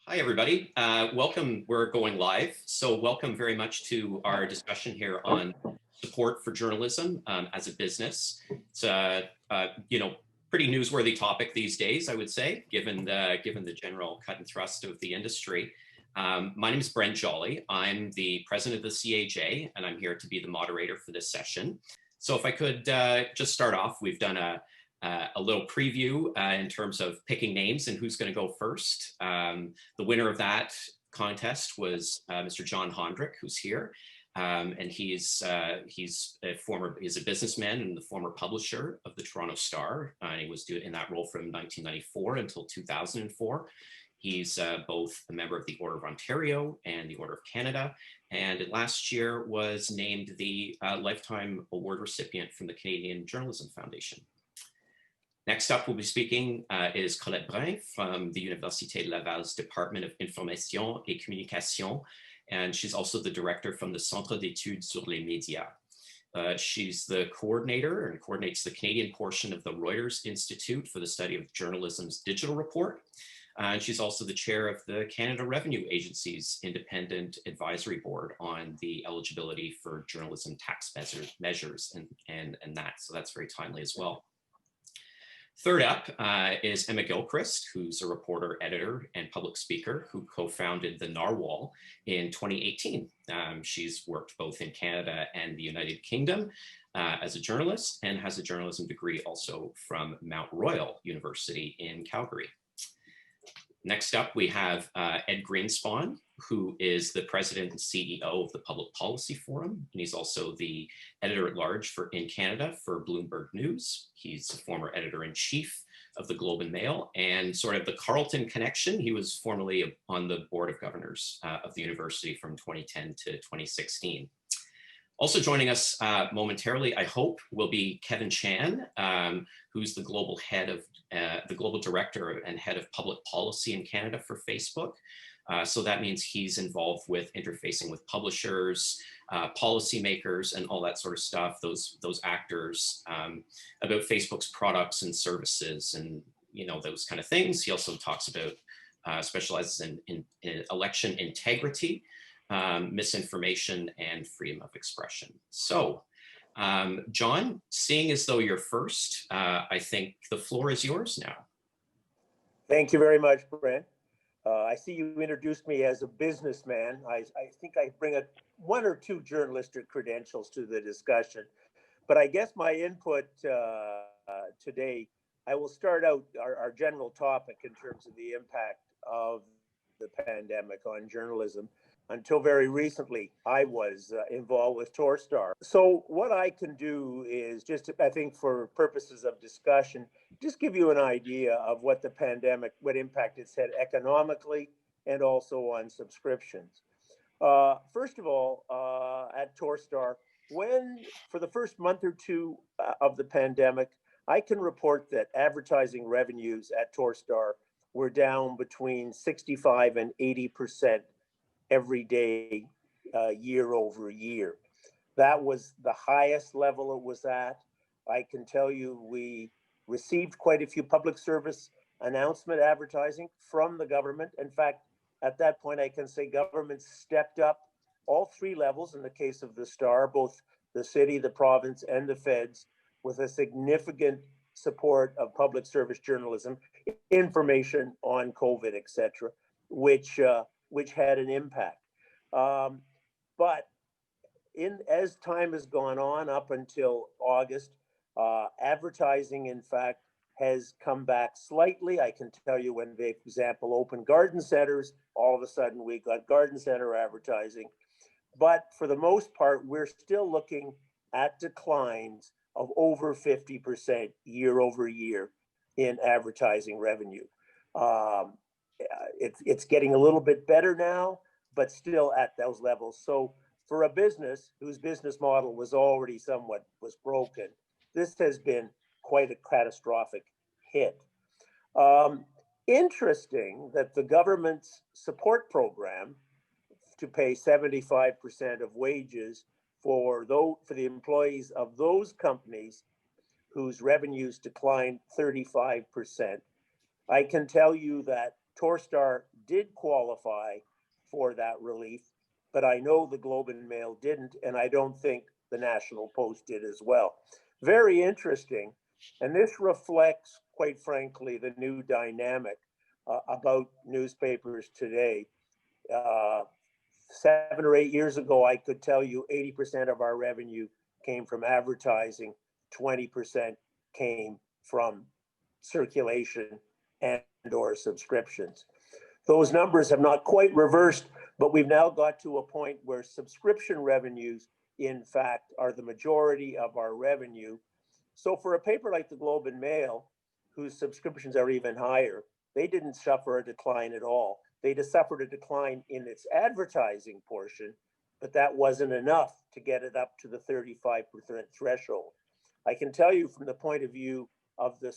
Hi, everybody. Welcome. We're going live. So welcome very much to our discussion here on support for journalism as a business. It's a, pretty newsworthy topic these days, I would say, given the general cut and thrust of the industry. My name is Brent Jolly. I'm the president of the CAJ, and I'm here to be the moderator for this session. So if I could just start off, we've done a little preview in terms of picking names and who's going to go first. The winner of that contest was Mr. John Hondrick, who's here. And he's a businessman and the former publisher of the Toronto Star. He was in that role from 1994 until 2004. He's both a member of the Order of Ontario and the Order of Canada, and last year was named the Lifetime Award recipient from the Canadian Journalism Foundation. Next up, we'll be speaking is Colette Brun from the Université Laval's Department of Information et Communication, and she's also the director from the Centre d'études sur les médias. She's the coordinator and coordinates the Canadian portion of the Reuters Institute for the Study of Journalism's Digital Report. And she's also the chair of the Canada Revenue Agency's Independent Advisory Board on the eligibility for journalism tax measures and that. So that's very timely as well. Third up is Emma Gilchrist, who's a reporter, editor, and public speaker who co-founded the Narwhal in 2018. She's worked both in Canada and the United Kingdom as a journalist and has a journalism degree also from Mount Royal University in Calgary. Next up, we have Ed Greenspan, who is the president and CEO of the Public Policy Forum, and he's also the editor-at-large in Canada for Bloomberg News. He's a former editor-in-chief of the Globe and Mail, and sort of the Carleton connection. He was formerly on the board of governors of the university from 2010 to 2016. Also joining us momentarily, I hope, will be Kevin Chan, who's the global director and head of public policy in Canada for Facebook. So that means he's involved with interfacing with publishers, policymakers, and all that sort of stuff, those actors, about Facebook's products and services and those kind of things. He also talks about, specializes in election integrity, misinformation, and freedom of expression. So, John, seeing as though you're first, I think the floor is yours now. Thank you very much, Brent. I see you introduced me as a businessman. I think I bring one or two journalistic credentials to the discussion, but I guess my input today, I will start out our general topic in terms of the impact of the pandemic on journalism. Until very recently, I was involved with Torstar. So what I can do is just, I think for purposes of discussion, just give you an idea of what the pandemic, what impact it's had economically and also on subscriptions. First of all, at Torstar, for the first month or two of the pandemic, I can report that advertising revenues at Torstar were down between 65 and 80% every day, year over year. That was the highest level it was at. I can tell you we received quite a few public service announcement advertising from the government. In fact, at that point, I can say government stepped up all three levels in the case of the Star, both the city, the province, and the feds, with a significant support of public service journalism, information on COVID, etc., which had an impact. But as time has gone on up until August, advertising, in fact, has come back slightly. I can tell you when they, for example, opened garden centers, all of a sudden we got garden center advertising. But for the most part, we're still looking at declines of over 50% year over year in advertising revenue. It's getting a little bit better now, but still at those levels. So for a business whose business model was already was broken, this has been quite a catastrophic hit. Interesting that the government's support program to pay 75% of wages for the employees of those companies whose revenues declined 35%. I can tell you that Torstar did qualify for that relief, but I know the Globe and Mail didn't, and I don't think the National Post did as well. Very interesting. And this reflects, quite frankly, the new dynamic about newspapers today. 7 or 8 years ago, I could tell you 80% of our revenue came from advertising, 20% came from circulation and or subscriptions. Those numbers have not quite reversed, but we've now got to a point where subscription revenues, in fact, are the majority of our revenue. So for a paper like the Globe and Mail, whose subscriptions are even higher, they didn't suffer a decline at all. They just suffered a decline in its advertising portion, but that wasn't enough to get it up to the 35% threshold. I can tell you from the point of view of the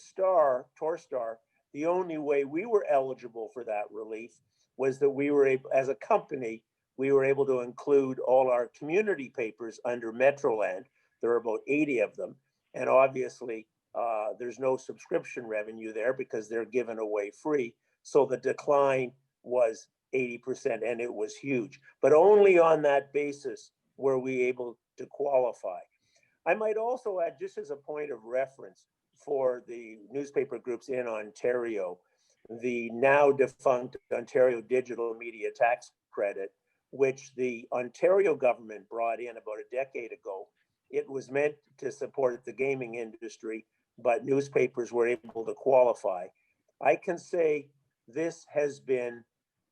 Torstar, the only way we were eligible for that relief was that we were able, as a company, we were able to include all our community papers under Metroland. There are about 80 of them. And obviously, there's no subscription revenue there because they're given away free. So the decline was 80%, and it was huge. But only on that basis were we able to qualify. I might also add, just as a point of reference for the newspaper groups in Ontario, the now defunct Ontario Digital Media Tax Credit, which the Ontario government brought in about a decade ago. It was meant to support the gaming industry, but newspapers were able to qualify. I can say this has been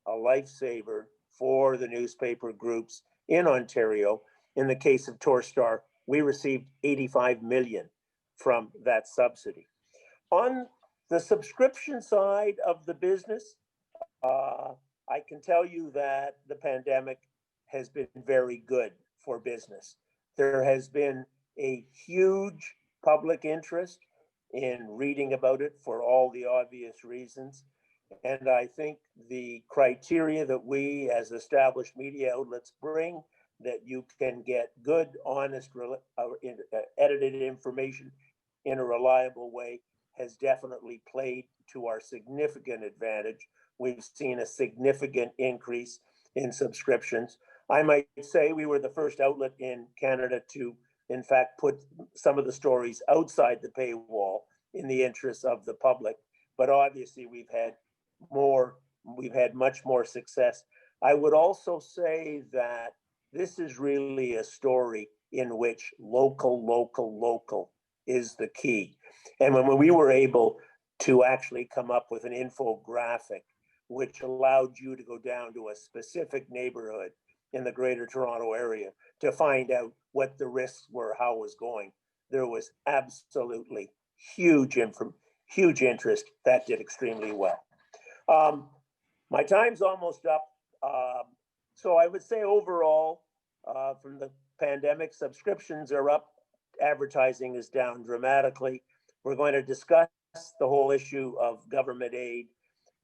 a lifesaver for the newspaper groups in Ontario. In the case of Torstar, we received 85 million from that subsidy. On the subscription side of the business, I can tell you that the pandemic has been very good for business. There has been a huge public interest in reading about it for all the obvious reasons. And I think the criteria that we as established media outlets bring, that you can get good, honest, edited information in a reliable way, has definitely played to our significant advantage. We've seen a significant increase in subscriptions. I might say we were the first outlet in Canada to, in fact, put some of the stories outside the paywall in the interests of the public. But obviously we've had much more success. I would also say that this is really a story in which local is the key. And when we were able to actually come up with an infographic which allowed you to go down to a specific neighborhood in the Greater Toronto area to find out what the risks were, how it was going, there was absolutely huge interest. That did extremely well. My time's almost up. So I would say overall, from the pandemic, subscriptions are up, advertising is down dramatically. We're going to discuss the whole issue of government aid.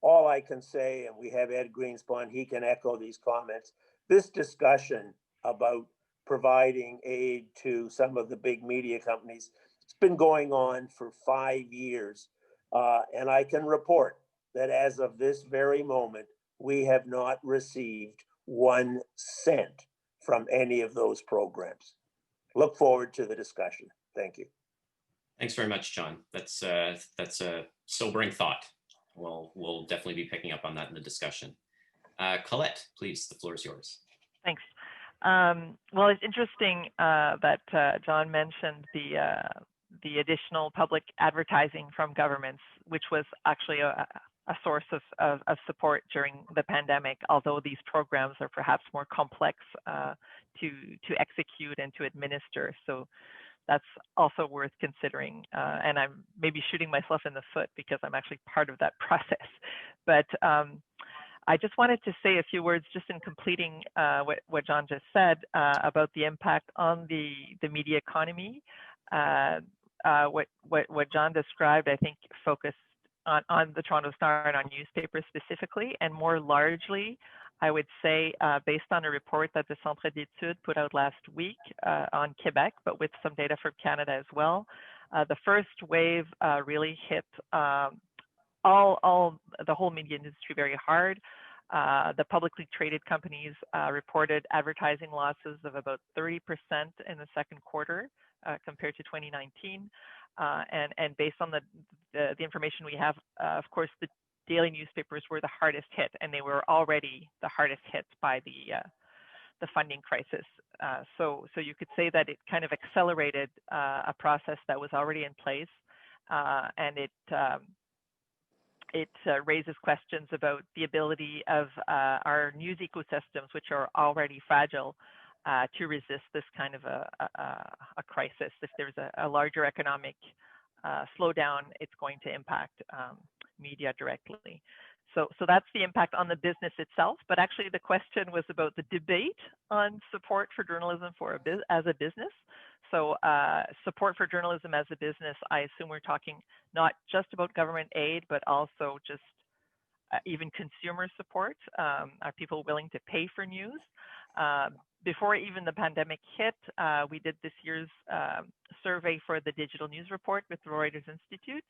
All I can say, and we have Ed Greenspan, he can echo these comments, this discussion about providing aid to some of the big media companies, it's been going on for 5 years. And I can report that as of this very moment, we have not received 1 cent from any of those programs. Look forward to the discussion. Thank you. Thanks very much, John. That's a sobering thought. We'll definitely be picking up on that in the discussion. Colette, please, the floor is yours. Thanks. Well, it's interesting that John mentioned the additional public advertising from governments, which was actually a source of support during the pandemic, although these programs are perhaps more complex to execute and to administer. So that's also worth considering. And I'm maybe shooting myself in the foot because I'm actually part of that process. But I just wanted to say a few words just in completing what John just said about the impact on the media economy. What John described, I think, focused on the Toronto Star and on newspapers specifically, and more largely, I would say, based on a report that the Centre d'études put out last week on Quebec, but with some data from Canada as well. The first wave really hit the whole media industry very hard. The publicly traded companies reported advertising losses of about 30% in the second quarter compared to 2019. And based on the information we have, of course, the daily newspapers were the hardest hit, and they were already the hardest hit by the funding crisis. So you could say that it kind of accelerated a process that was already in place, and it raises questions about the ability of our news ecosystems, which are already fragile, to resist this kind of a crisis. If there's a larger economic slowdown, it's going to impact media directly. So that's the impact on the business itself. But actually, the question was about the debate on support for journalism as a business. So support for journalism as a business, I assume we're talking not just about government aid, but also just even consumer support. Are people willing to pay for news? Before even the pandemic hit, we did this year's survey for the Digital News Report with the Reuters Institute.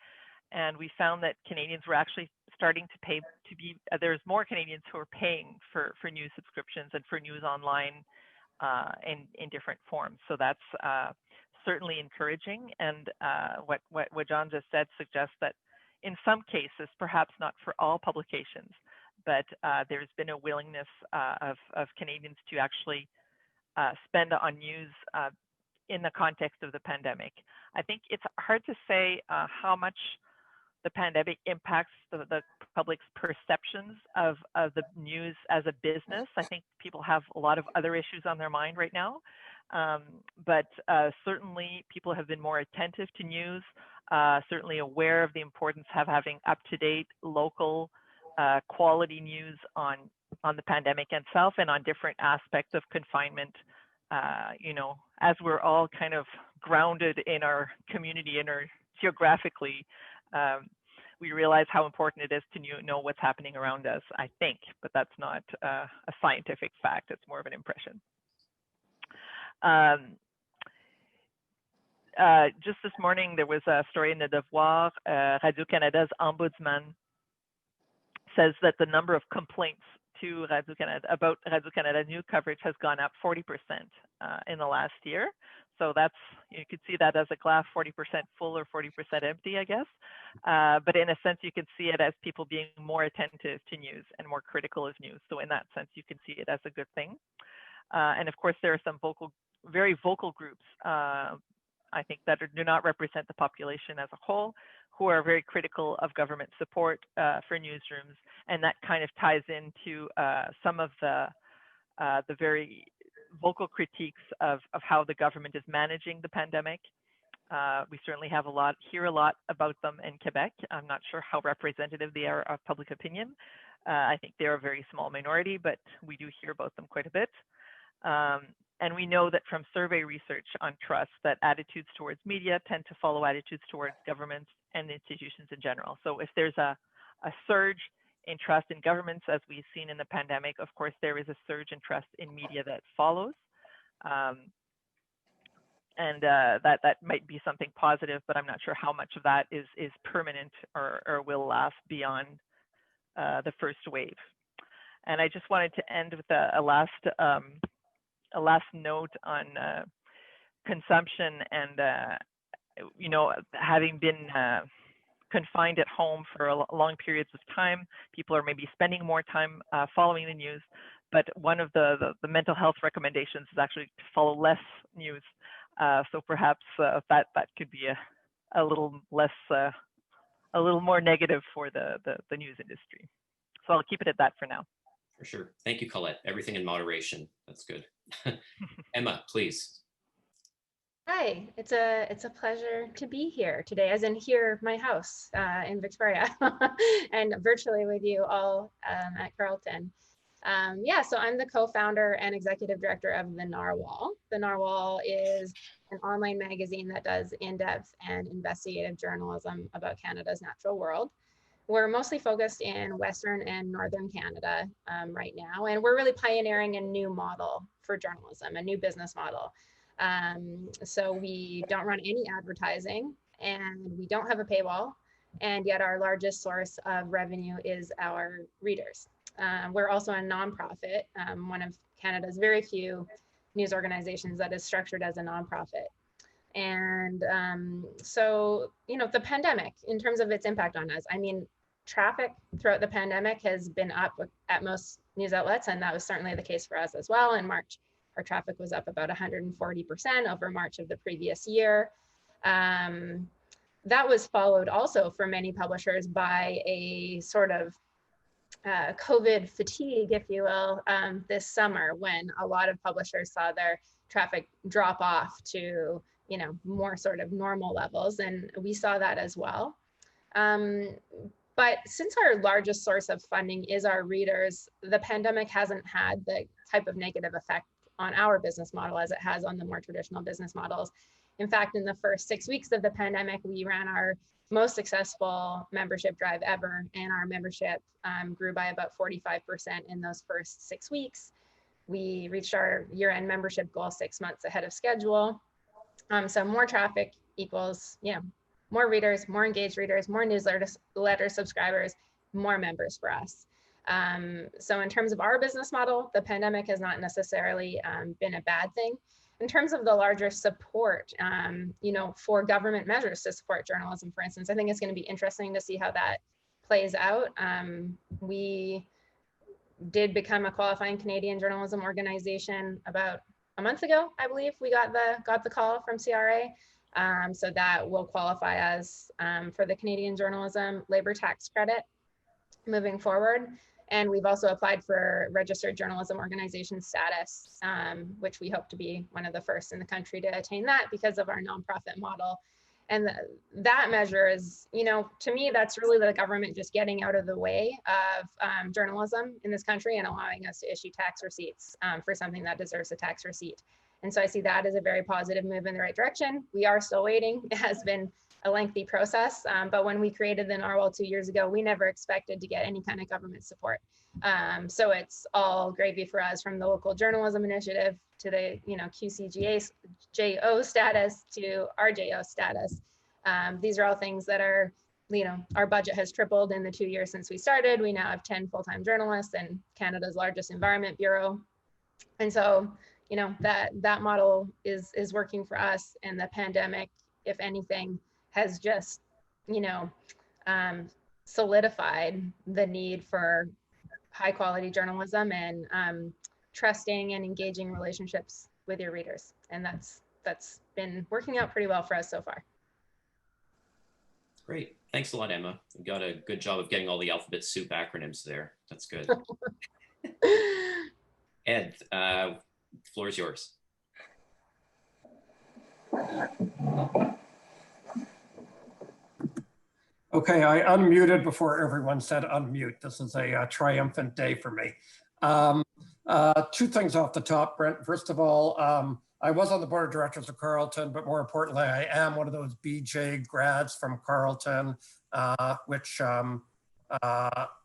And we found that Canadians were actually starting to pay there's more Canadians who are paying for news subscriptions and for news online in different forms. So that's certainly encouraging. And what John just said suggests that in some cases, perhaps not for all publications, but there's been a willingness of Canadians to actually spend on news in the context of the pandemic. I think it's hard to say how much the pandemic impacts the public's perceptions of the news as a business. I think people have a lot of other issues on their mind right now. But certainly people have been more attentive to news, certainly aware of the importance of having up-to-date local quality news on the pandemic itself and on different aspects of confinement. As we're all kind of grounded in our community and our geographically, we realize how important it is to know what's happening around us, I think, but that's not a scientific fact. It's more of an impression. Just this morning, there was a story in the Devoir. Radio-Canada's ombudsman says that the number of complaints to Radio-Canada about Radio-Canada news coverage has gone up 40% in the last year. So you could see that as a glass 40% full or 40% empty, I guess. But in a sense, you can see it as people being more attentive to news and more critical of news. So in that sense, you can see it as a good thing. And of course, there are some very vocal groups, I think, that do not represent the population as a whole, who are very critical of government support for newsrooms. And that kind of ties into some of the very vocal critiques of how the government is managing the pandemic. We certainly hear a lot about them in Quebec. I'm not sure how representative they are of public opinion. I think they're a very small minority, but we do hear about them quite a bit. And we know that from survey research on trust that attitudes towards media tend to follow attitudes towards governments and institutions in general. So if there's a surge in trust in governments, as we've seen in the pandemic, of course, there is a surge in trust in media that follows. And that might be something positive, but I'm not sure how much of that is permanent or will last beyond the first wave. And I just wanted to end with a last note on consumption and, having been confined at home for long periods of time, people are maybe spending more time following the news. But one of the mental health recommendations is actually to follow less news. So perhaps that could be a little less, a little more negative for the news industry. So I'll keep it at that for now. For sure. Thank you, Colette. Everything in moderation. That's good. Emma, please. Hi, it's a pleasure to be here today, as in here, my house in Victoria, and virtually with you all at Carleton. So I'm the co-founder and executive director of The Narwhal. The Narwhal is an online magazine that does in-depth and investigative journalism about Canada's natural world. We're mostly focused in Western and Northern Canada right now, and we're really pioneering a new model for journalism, a new business model. So we don't run any advertising and we don't have a paywall, and yet our largest source of revenue is our readers. We're also a nonprofit, one of Canada's very few news organizations that is structured as a nonprofit. And so, you know, the pandemic, in terms of its impact on us, I mean, traffic throughout the pandemic has been up at most news outlets, and that was certainly the case for us as well. In March, our traffic was up about 140% over March of the previous year. That was followed also for many publishers by a sort of COVID fatigue, if you will, this summer, when a lot of publishers saw their traffic drop off to, you know, more sort of normal levels, and we saw that as well. But since our largest source of funding is our readers, the pandemic hasn't had the type of negative effect on our business model as it has on the more traditional business models. In fact, in the first 6 weeks of the pandemic, we ran our most successful membership drive ever, and our membership grew by about 45% in those first 6 weeks. We reached our year-end membership goal 6 months ahead of schedule. So more traffic equals, you know, more readers, more engaged readers, more newsletter subscribers, more members for us. So in terms of our business model, the pandemic has not necessarily been a bad thing. In terms of the larger support, you know, for government measures to support journalism, for instance, I think it's going to be interesting to see how that plays out. We did become a qualifying Canadian journalism organization about a month ago, I believe. We got the call from CRA. So that will qualify us for the Canadian Journalism Labor Tax Credit moving forward. And we've also applied for registered journalism organization status, which we hope to be one of the first in the country to attain that because of our nonprofit model. And that measure is, you know, to me, that's really the government just getting out of the way of journalism in this country and allowing us to issue tax receipts for something that deserves a tax receipt. And so I see that as a very positive move in the right direction. We are still waiting. It has been a lengthy process, but when we created the Narwhal 2 years ago, we never expected to get any kind of government support. So it's all gravy for us, from the local journalism initiative to the, you know, QCJO status to RJO status. These are all things that are, you know, our budget has tripled in the 2 years since we started. We now have 10 full-time journalists and Canada's largest environment bureau. And so, you know, that model is working for us, and the pandemic, if anything, has just, you know, solidified the need for high quality journalism and trusting and engaging relationships with your readers. And that's been working out pretty well for us so far. Great. Thanks a lot, Emma. You got a good job of getting all the alphabet soup acronyms there. That's good. Ed, the floor is yours. Okay, I unmuted before everyone said unmute. This is a triumphant day for me. Two things off the top, Brent. First of all, I was on the board of directors of Carleton, but more importantly, I am one of those BJ grads from Carleton, which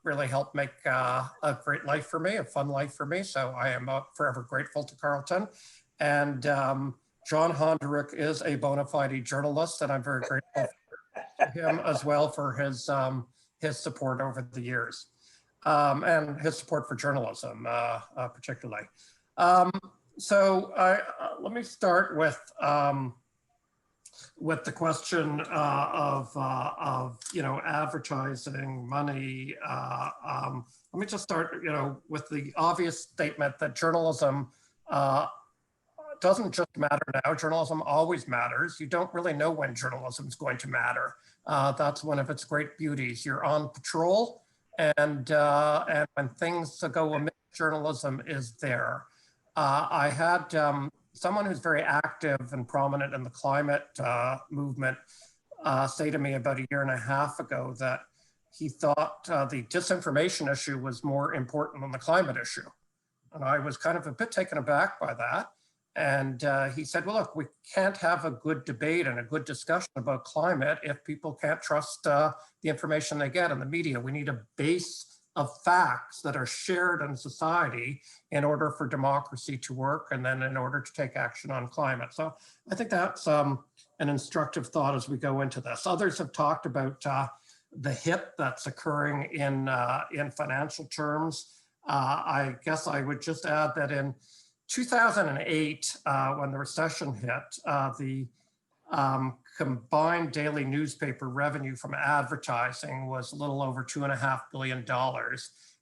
really helped make a great life for me, a fun life for me. So I am forever grateful to Carleton. And John Honderick is a bona fide journalist, and I'm very grateful to him as well for his support over the years, and his support for journalism, particularly. So let me start with the question of you know, advertising money. Let me just start, you know, with the obvious statement that journalism doesn't just matter now. Journalism always matters. You don't really know when journalism is going to matter. That's one of its great beauties. You're on patrol, and when things go amiss, journalism is there. I had someone who's very active and prominent in the climate movement say to me about 1.5 years ago that he thought the disinformation issue was more important than the climate issue. And I was kind of a bit taken aback by that. And he said, well, look, we can't have a good debate and a good discussion about climate if people can't trust the information they get in the media. We need a base of facts that are shared in society in order for democracy to work, and then in order to take action on climate. So I think that's an instructive thought as we go into this. Others have talked about the hit that's occurring in financial terms I guess I would just add that in 2008, when the recession hit, the combined daily newspaper revenue from advertising was a little over $2.5 billion.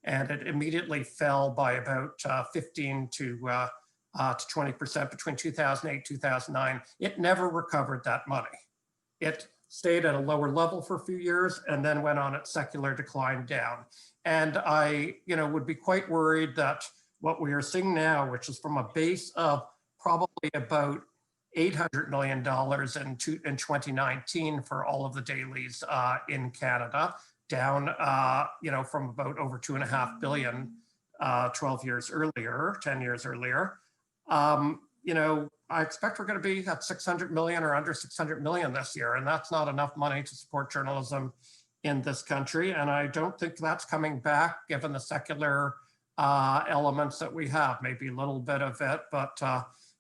And it immediately fell by about 15 to 20% between 2008 and 2009. It never recovered that money. It stayed at a lower level for a few years and then went on its secular decline down. And I, would be quite worried that what we are seeing now, which is from a base of probably about $800 million in 2019 for all of the dailies in Canada, down, from about over $2.5 billion 12 years earlier, 10 years earlier. I expect we're going to be at 600 million or under 600 million this year, and that's not enough money to support journalism in this country. And I don't think that's coming back given the secular elements that we have, maybe a little bit of it, but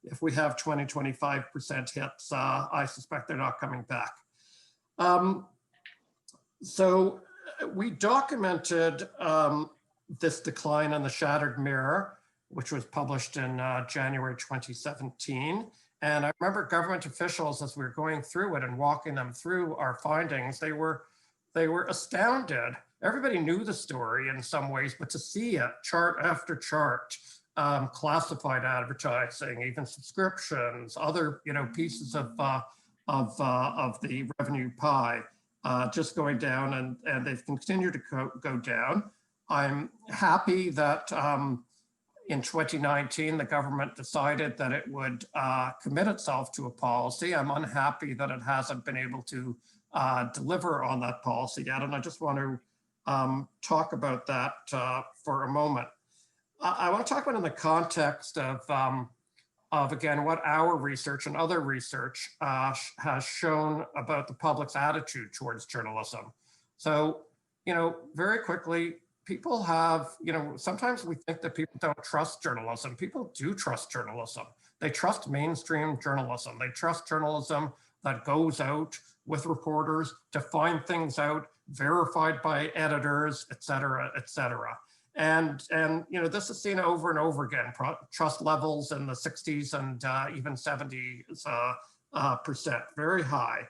if we have 20-25% hits, I suspect they're not coming back. So we documented this decline in the Shattered Mirror, which was published in January 2017. And I remember government officials, as we were going through it and walking them through our findings, they were astounded. Everybody knew the story in some ways, but to see it chart after chart, classified advertising, even subscriptions, other pieces of the revenue pie, just going down, and they've continued to go down. I'm happy that in 2019 the government decided that it would commit itself to a policy. I'm unhappy that it hasn't been able to deliver on that policy yet, and I just want to talk about that for a moment. I want to talk about in the context of again, what our research and other research has shown about the public's attitude towards journalism. So, very quickly, people have, sometimes we think that people don't trust journalism. People do trust journalism. They trust mainstream journalism. They trust journalism that goes out with reporters to find things out, verified by editors, et cetera, et cetera. And this is seen over and over again, trust levels in the 60s and even 70%, very high.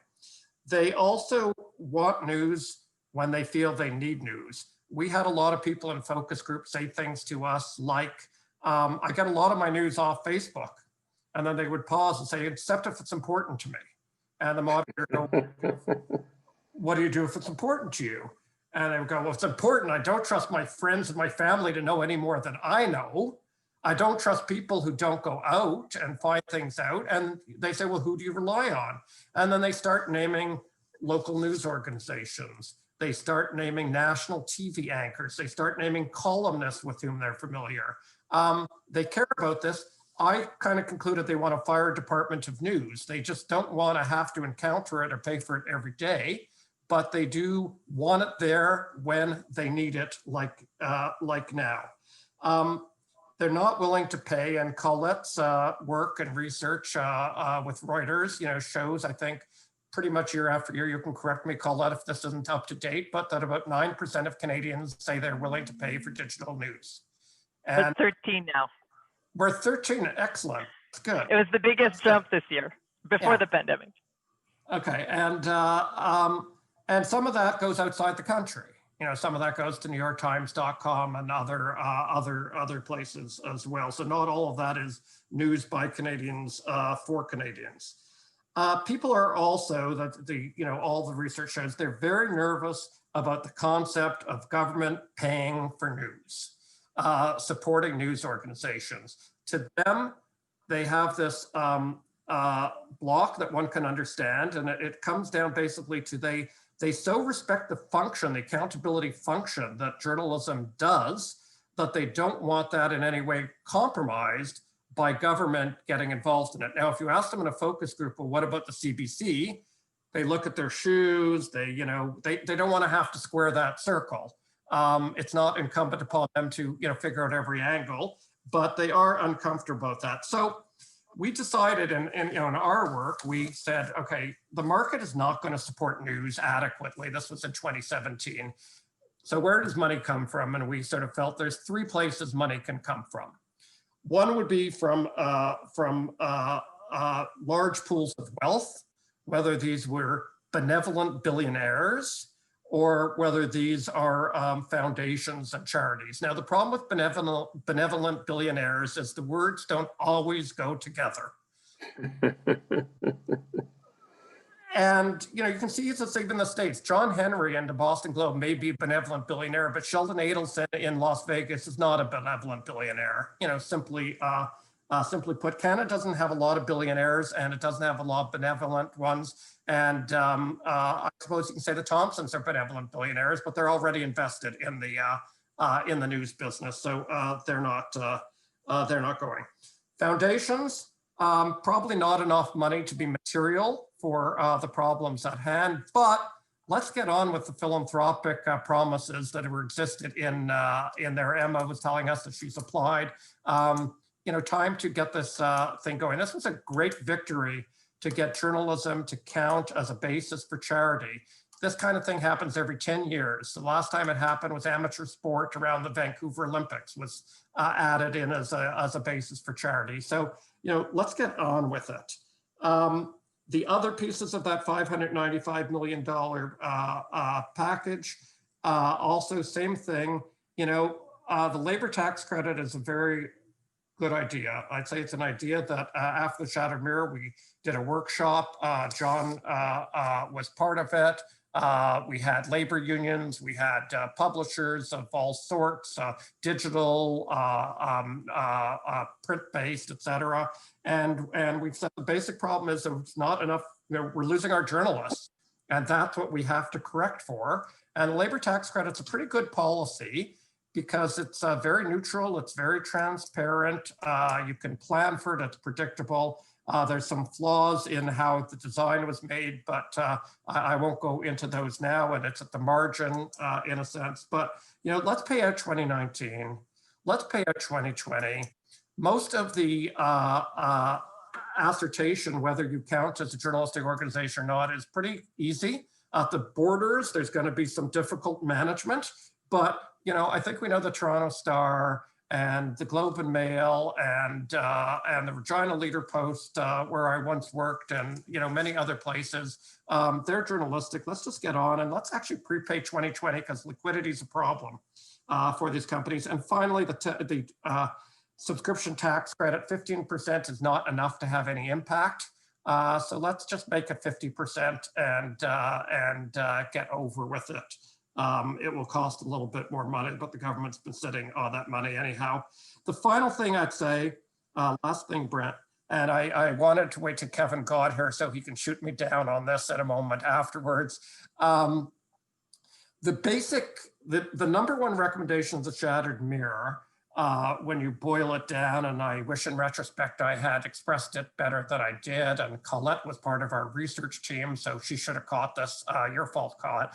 They also want news when they feel they need news. We had a lot of people in focus groups say things to us like, I get a lot of my news off Facebook. And then they would pause and say, except if it's important to me. And the moderator would go, what do you do if it's important to you? And they would go, well, it's important. I don't trust my friends and my family to know any more than I know. I don't trust people who don't go out and find things out. And they say, well, who do you rely on? And then they start naming local news organizations. They start naming national TV anchors. They start naming columnists with whom they're familiar. They care about this. I kind of concluded they want a fire department of news. They just don't want to have to encounter it or pay for it every day, but they do want it there when they need it, like now. They're not willing to pay, and Colette's work and research with Reuters, shows, I think, pretty much year after year, you can correct me, Colette, if this isn't up to date, but that about 9% of Canadians say they're willing to pay for digital news. And it's 13 now. We're 13, excellent, that's good. It was the biggest jump this year, before the pandemic. Okay, and some of that goes outside the country. Some of that goes to NewYorkTimes.com and other places as well. So not all of that is news by Canadians for Canadians. People are also, all the research shows, they're very nervous about the concept of government paying for news, supporting news organizations. To them, they have this block that one can understand, and it comes down basically to they so respect the function, the accountability function that journalism does, that they don't want that in any way compromised by government getting involved in it. Now, if you ask them in a focus group, well, what about the CBC? They look at their shoes, they don't want to have to square that circle. It's not incumbent upon them to figure out every angle, but they are uncomfortable with that. So we decided in our work, we said, okay, the market is not going to support news adequately. This was in 2017. So where does money come from? And we sort of felt there's three places money can come from. One would be from large pools of wealth, whether these were benevolent billionaires or whether these are foundations and charities. Now, the problem with benevolent billionaires is the words don't always go together. And you can see it's even in the States. John Henry in the Boston Globe may be a benevolent billionaire, but Sheldon Adelson in Las Vegas is not a benevolent billionaire. Simply put, Canada doesn't have a lot of billionaires, and it doesn't have a lot of benevolent ones. And I suppose you can say the Thompsons are benevolent billionaires, but they're already invested in the news business, so they're not going. Foundations, probably not enough money to be material for the problems at hand, but let's get on with the philanthropic promises that were existed in there. Emma was telling us that she's applied. Time to get this thing going. This was a great victory to get journalism to count as a basis for charity. This kind of thing happens every 10 years. The last time it happened was amateur sport around the Vancouver Olympics was added in as a basis for charity. So, let's get on with it. The other pieces of that $595 million package, also same thing, the labor tax credit is a very good idea. I'd say it's an idea that after the Shattered Mirror, we did a workshop. John was part of it. We had labor unions, we had publishers of all sorts, digital, print-based, et cetera. And we've said the basic problem is it's not enough, we're losing our journalists, and that's what we have to correct for. And the labor tax credit's a pretty good policy because it's very neutral, it's very transparent, you can plan for it, it's predictable. There's some flaws in how the design was made, but I won't go into those now, and it's at the margin in a sense. But let's pay out 2019. Let's pay out 2020. Most of the assertion whether you count as a journalistic organization or not is pretty easy. At the borders, there's going to be some difficult management, but I think we know the Toronto Star and the Globe and Mail and the Regina Leader Post, where I once worked, and many other places. They're journalistic. Let's just get on and let's actually prepay 2020 because liquidity is a problem for these companies. And finally, the subscription tax credit, 15% is not enough to have any impact. So let's just make it 50% and get over with it. It will cost a little bit more money, but the government's been sitting on that money anyhow. The final thing I'd say, last thing, Brent, and I wanted to wait till Kevin got here so he can shoot me down on this in a moment afterwards. The number one recommendation of the Shattered Mirror, when you boil it down, and I wish in retrospect I had expressed it better than I did, and Colette was part of our research team, so she should have caught this. Your fault, Colette.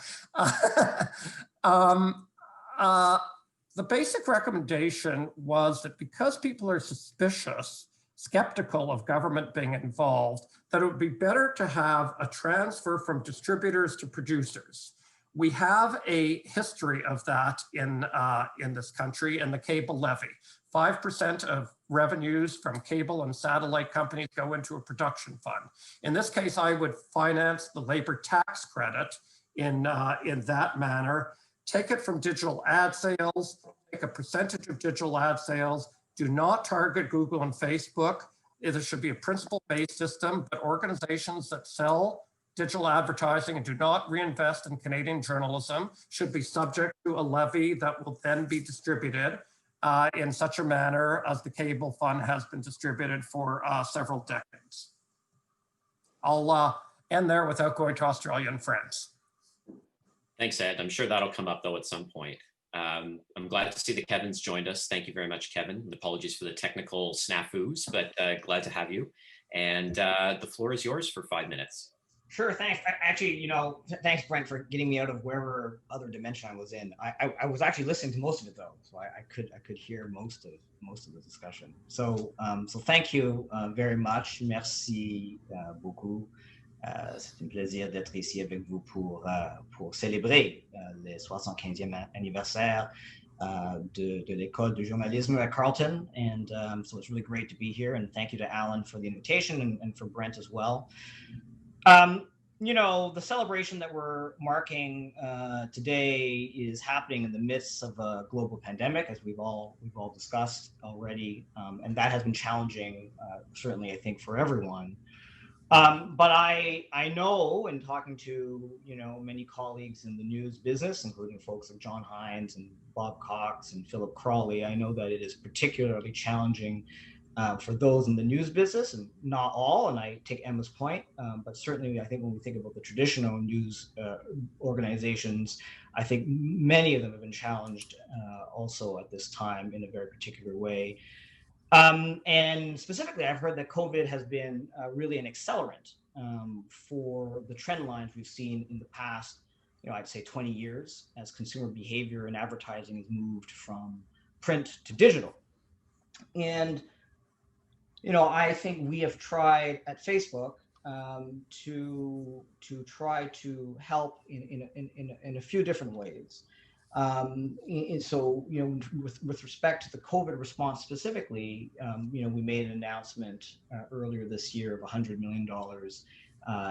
The basic recommendation was that because people are skeptical of government being involved, that it would be better to have a transfer from distributors to producers. We have a history of that in this country in the cable levy. 5% of revenues from cable and satellite companies go into a production fund. In this case, I would finance the labor tax credit in that manner. Take it from digital ad sales, take a percentage of digital ad sales, do not target Google and Facebook. There should be a principle-based system, but organizations that sell digital advertising and do not reinvest in Canadian journalism should be subject to a levy that will then be distributed in such a manner as the cable fund has been distributed for several decades. I'll end there without going to Australia and France. Thanks, Ed. I'm sure that'll come up though at some point. I'm glad to see that Kevin's joined us. Thank you very much, Kevin. And apologies for the technical snafus, but glad to have you. And the floor is yours for 5 minutes. Sure, thanks. Actually, thanks, Brent, for getting me out of wherever other dimension I was in. I was actually listening to most of it though, so I could hear most of the discussion. So thank you very much. Merci beaucoup. C'est un plaisir d'être ici avec vous pour célébrer le 75e anniversaire de l'école de journalisme at Carleton. And so it's really great to be here. And thank you to Alan for the invitation and for Brent as well. You know, the celebration that we're marking today is happening in the midst of a global pandemic, as we've all discussed already, and that has been challenging, certainly, I think, for everyone. But I know, in talking to many colleagues in the news business, including folks like John Hines and Bob Cox and Philip Crawley, I know that it is particularly challenging for those in the news business, and not all, and I take Emma's point, but certainly I think when we think about the traditional news organizations, I think many of them have been challenged also at this time in a very particular way. And specifically, I've heard that COVID has been really an accelerant for the trend lines we've seen in the past, I'd say 20 years, as consumer behavior and advertising has moved from print to digital. And I think we have tried at Facebook to try to help in a few different ways. And so, with respect to the COVID response specifically, we made an announcement earlier this year of $100 million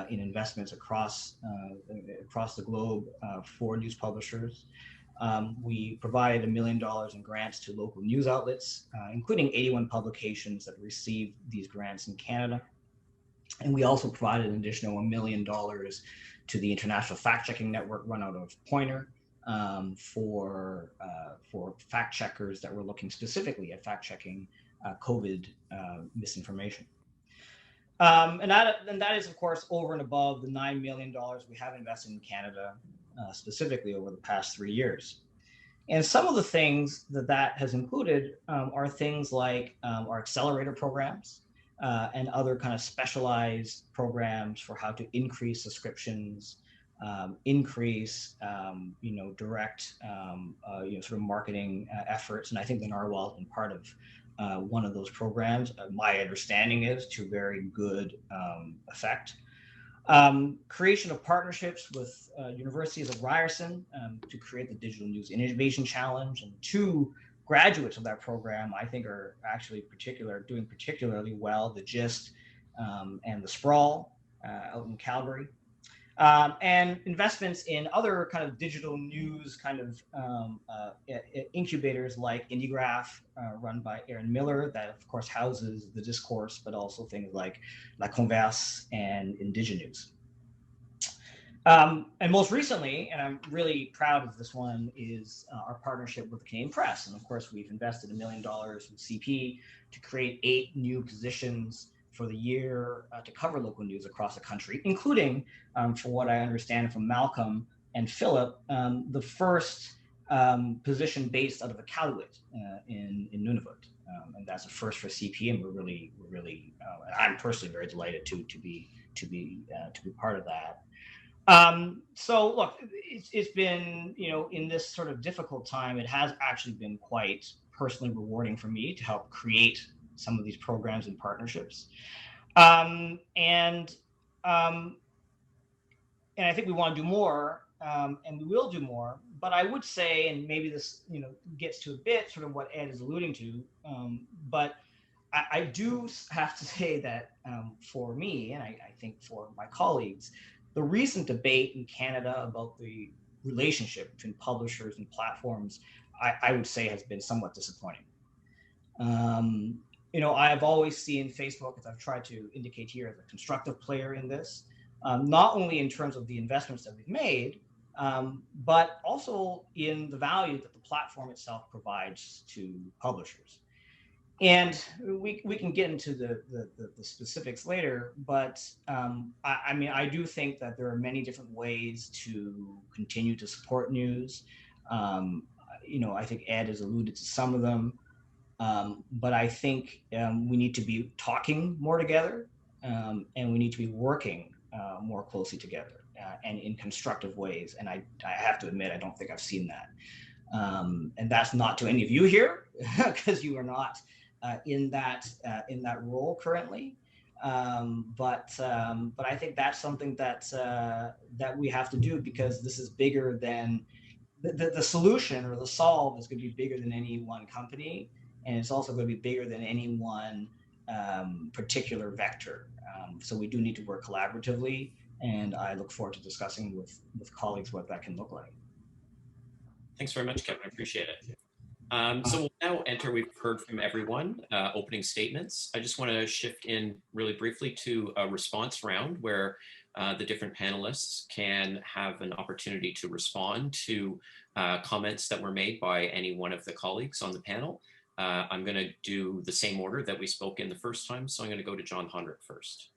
in investments across the globe for news publishers. We provided $1 million in grants to local news outlets, including 81 publications that received these grants in Canada. And we also provided an additional $1 million to the International Fact-Checking Network run out of Poynter for fact checkers that were looking specifically at fact-checking COVID misinformation. And that is, of course, over and above the $9 million we have invested in Canada, specifically over the past 3 years. And some of the things that has included are things like our accelerator programs and other kind of specialized programs for how to increase subscriptions, increase, direct, sort of marketing efforts. And I think the Narwhal has been part of one of those programs. My understanding is to very good effect. Creation of partnerships with universities like Ryerson to create the Digital News Innovation Challenge, and 2 graduates of that program I think are actually doing particularly well, the GIST and the Sprawl out in Calgary. And investments in other kind of digital news kind of incubators like IndieGraph, run by Aaron Miller, that of course houses the Discourse, but also things like La Converse and Indigenews. And most recently, and I'm really proud of this one, is our partnership with the Canadian Press. And of course, we've invested $1 million with CP to create 8 new positions for the year to cover local news across the country, including, for what I understand from Malcolm and Philip, the first position based out of Iqaluit in Nunavut, and that's a first for CP, and we're really, I'm personally very delighted to be part of that. So look, it's been, in this sort of difficult time, it has actually been quite personally rewarding for me to help create some of these programs and partnerships. And I think we want to do more, and we will do more. But I would say, and maybe this, gets to a bit sort of what Ed is alluding to, but I do have to say that for me, and I think for my colleagues, the recent debate in Canada about the relationship between publishers and platforms, I would say has been somewhat disappointing. I've always seen Facebook, as I've tried to indicate here, as a constructive player in this, not only in terms of the investments that we've made, but also in the value that the platform itself provides to publishers. And we can get into the specifics later, but I do think that there are many different ways to continue to support news. I think Ed has alluded to some of them. But I think we need to be talking more together, and we need to be working more closely together and in constructive ways. And I have to admit, I don't think I've seen that. And that's not to any of you here, because you are not in that role currently. But I think that's something that we have to do, because this is bigger than the solution or the solve is going to be bigger than any one company, and it's also going to be bigger than any one particular vector. So we do need to work collaboratively, and I look forward to discussing with colleagues what that can look like. Thanks very much, Kevin. I appreciate it. So we'll now enter, we've heard from everyone, opening statements. I just want to shift in really briefly to a response round where the different panelists can have an opportunity to respond to comments that were made by any one of the colleagues on the panel. I'm going to do the same order that we spoke in the first time, so I'm going to go to John Honrick first.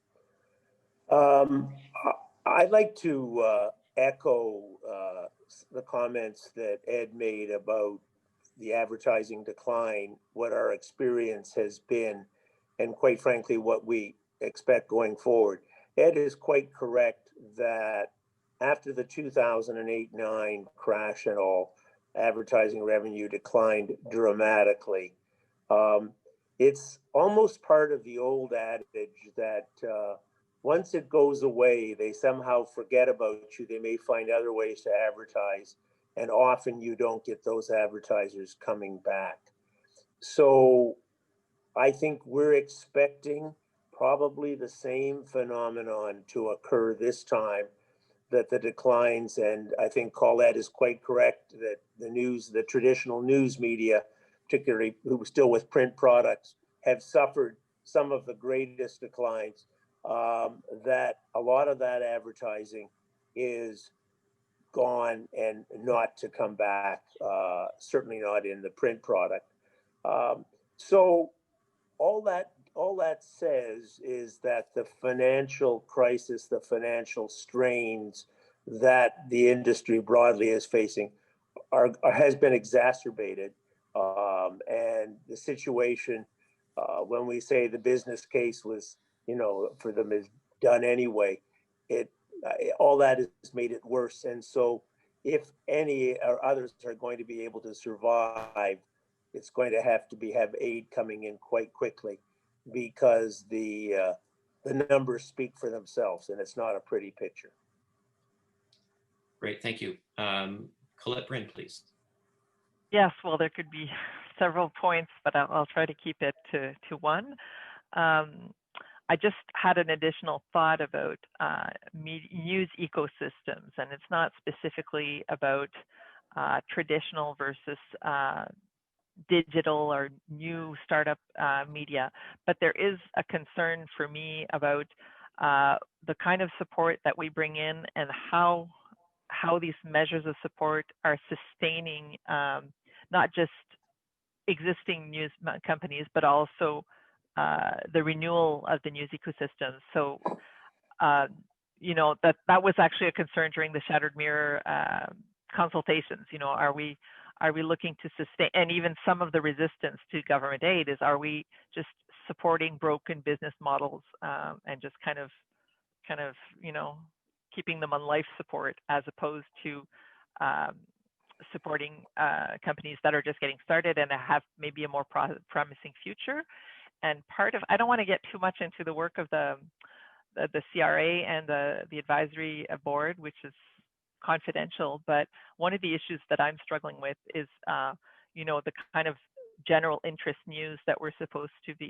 I'd like to echo the comments that Ed made about the advertising decline, what our experience has been, and quite frankly, what we expect going forward. Ed is quite correct that after the 2008-9 crash and all, advertising revenue declined dramatically. It's almost part of the old adage that once it goes away, they somehow forget about you. They may find other ways to advertise, and often you don't get those advertisers coming back. So I think we're expecting probably the same phenomenon to occur this time, that the declines, and I think Colette is quite correct, that the traditional news media, particularly who were still with print products, have suffered some of the greatest declines, that a lot of that advertising is gone and not to come back, certainly not in the print product. So all that says is that the financial crisis, the financial strains that the industry broadly is facing has been exacerbated. And the situation, when we say the business case was, for them is done anyway, all that has made it worse. And so if any or others are going to be able to survive, it's going to have aid coming in quite quickly, because the numbers speak for themselves, and it's not a pretty picture. Great, thank you. Colette Bryn, please. Yes, well, there could be several points, but I'll try to keep it to one. I just had an additional thought about news ecosystems, and it's not specifically about traditional versus digital or new startup media, but there is a concern for me about the kind of support that we bring in and how these measures of support are sustaining not just existing news companies, but also the renewal of the news ecosystem. So, that was actually a concern during the Shattered Mirror consultations. Are we looking to sustain, and even some of the resistance to government aid is, are we just supporting broken business models and just kind of keeping them on life support, as opposed to supporting companies that are just getting started and have maybe a more promising future. And I don't want to get too much into the work of the CRA and the advisory board, which is confidential, but one of the issues that I'm struggling with is, the kind of general interest news that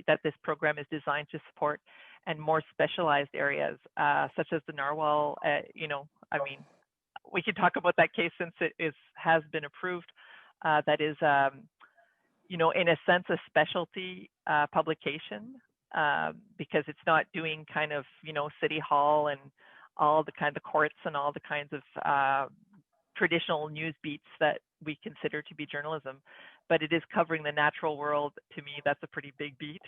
that this program is designed to support, and more specialized areas, such as the narwhal. We could talk about that case since it has been approved. That is, in a sense, a specialty publication, because it's not doing kind of, City Hall and all the kind of courts and all the kinds of traditional news beats that we consider to be journalism, but it is covering the natural world. To me, that's a pretty big beat,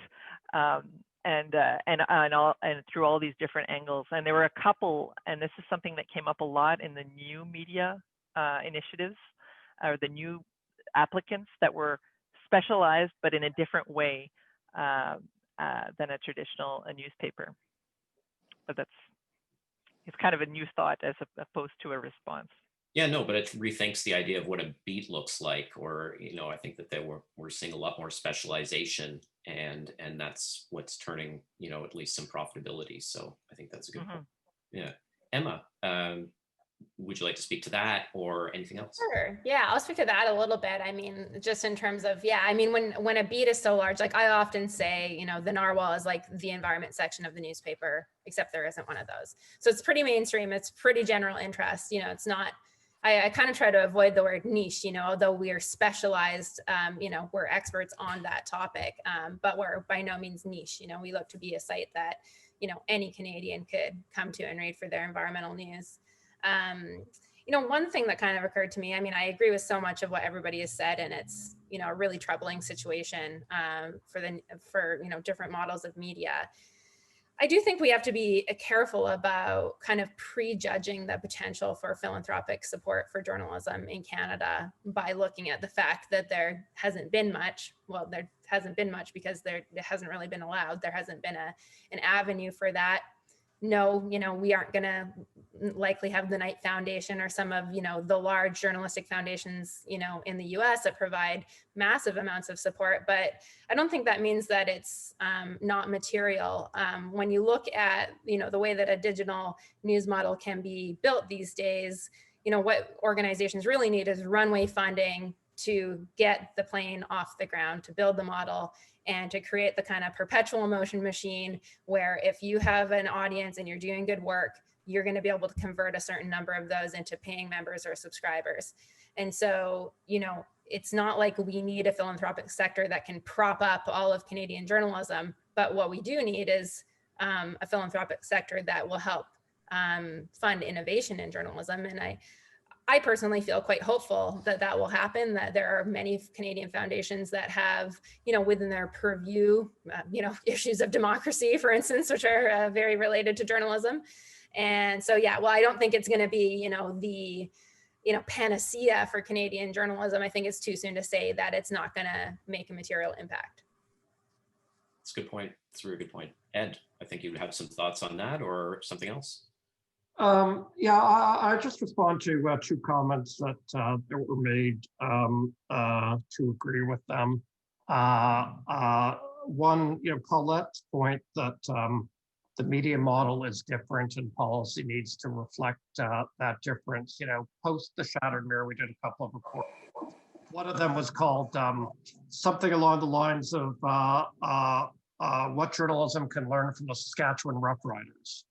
and through all these different angles. And there were a couple, and this is something that came up a lot in the new media initiatives, or the new applicants that were specialized, but in a different way than a traditional newspaper. But it's kind of a new thought as opposed to a response. Yeah, no, but it rethinks the idea of what a beat looks like, or, I think that we're seeing a lot more specialization, and that's what's turning, at least some profitability. So I think that's a good point. Yeah. Emma, would you like to speak to that or anything else? Sure. Yeah, I'll speak to that a little bit. I mean, just in terms of, yeah, I mean, when a beat is so large, like I often say, the narwhal is like the environment section of the newspaper, except there isn't one of those. So it's pretty mainstream. It's pretty general interest. It's not, I kind of try to avoid the word niche, although we are specialized, we're experts on that topic, but we're by no means niche. We look to be a site that, any Canadian could come to and read for their environmental news. One thing that kind of occurred to me, I mean, I agree with so much of what everybody has said, and it's, a really troubling situation for different models of media. I do think we have to be careful about kind of prejudging the potential for philanthropic support for journalism in Canada by looking at the fact that there hasn't been much. Well, there hasn't been much because it hasn't really been allowed. There hasn't been an avenue for that. No, we aren't going to likely have the Knight Foundation or some of, the large journalistic foundations, in the US that provide massive amounts of support. But I don't think that means that it's not material. When you look at, the way that a digital news model can be built these days, what organizations really need is runway funding to get the plane off the ground, to build the model, and to create the kind of perpetual motion machine where if you have an audience and you're doing good work, you're going to be able to convert a certain number of those into paying members or subscribers. And so, it's not like we need a philanthropic sector that can prop up all of Canadian journalism, but what we do need is a philanthropic sector that will help fund innovation in journalism. And I personally feel quite hopeful that that will happen, that there are many Canadian foundations that have, within their purview, issues of democracy, for instance, which are very related to journalism. And so, yeah, well, I don't think it's going to be, the panacea for Canadian journalism. I think it's too soon to say that it's not going to make a material impact. That's a good point. That's a really good point. Ed, I think you would have some thoughts on that or something else. Yeah, I just respond to two comments that were made to agree with them. One, Paulette's point that the media model is different and policy needs to reflect that difference. Post the Shattered Mirror, we did a couple of reports. One of them was called something along the lines of what journalism can learn from the Saskatchewan Roughriders.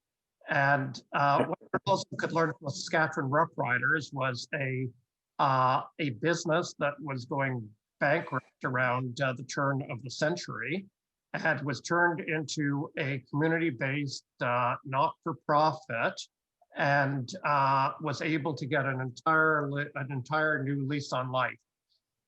And what journalism could learn from the Saskatchewan Roughriders was a business that was going bankrupt around the turn of the century and was turned into a community-based not-for-profit and was able to get an entire new lease on life.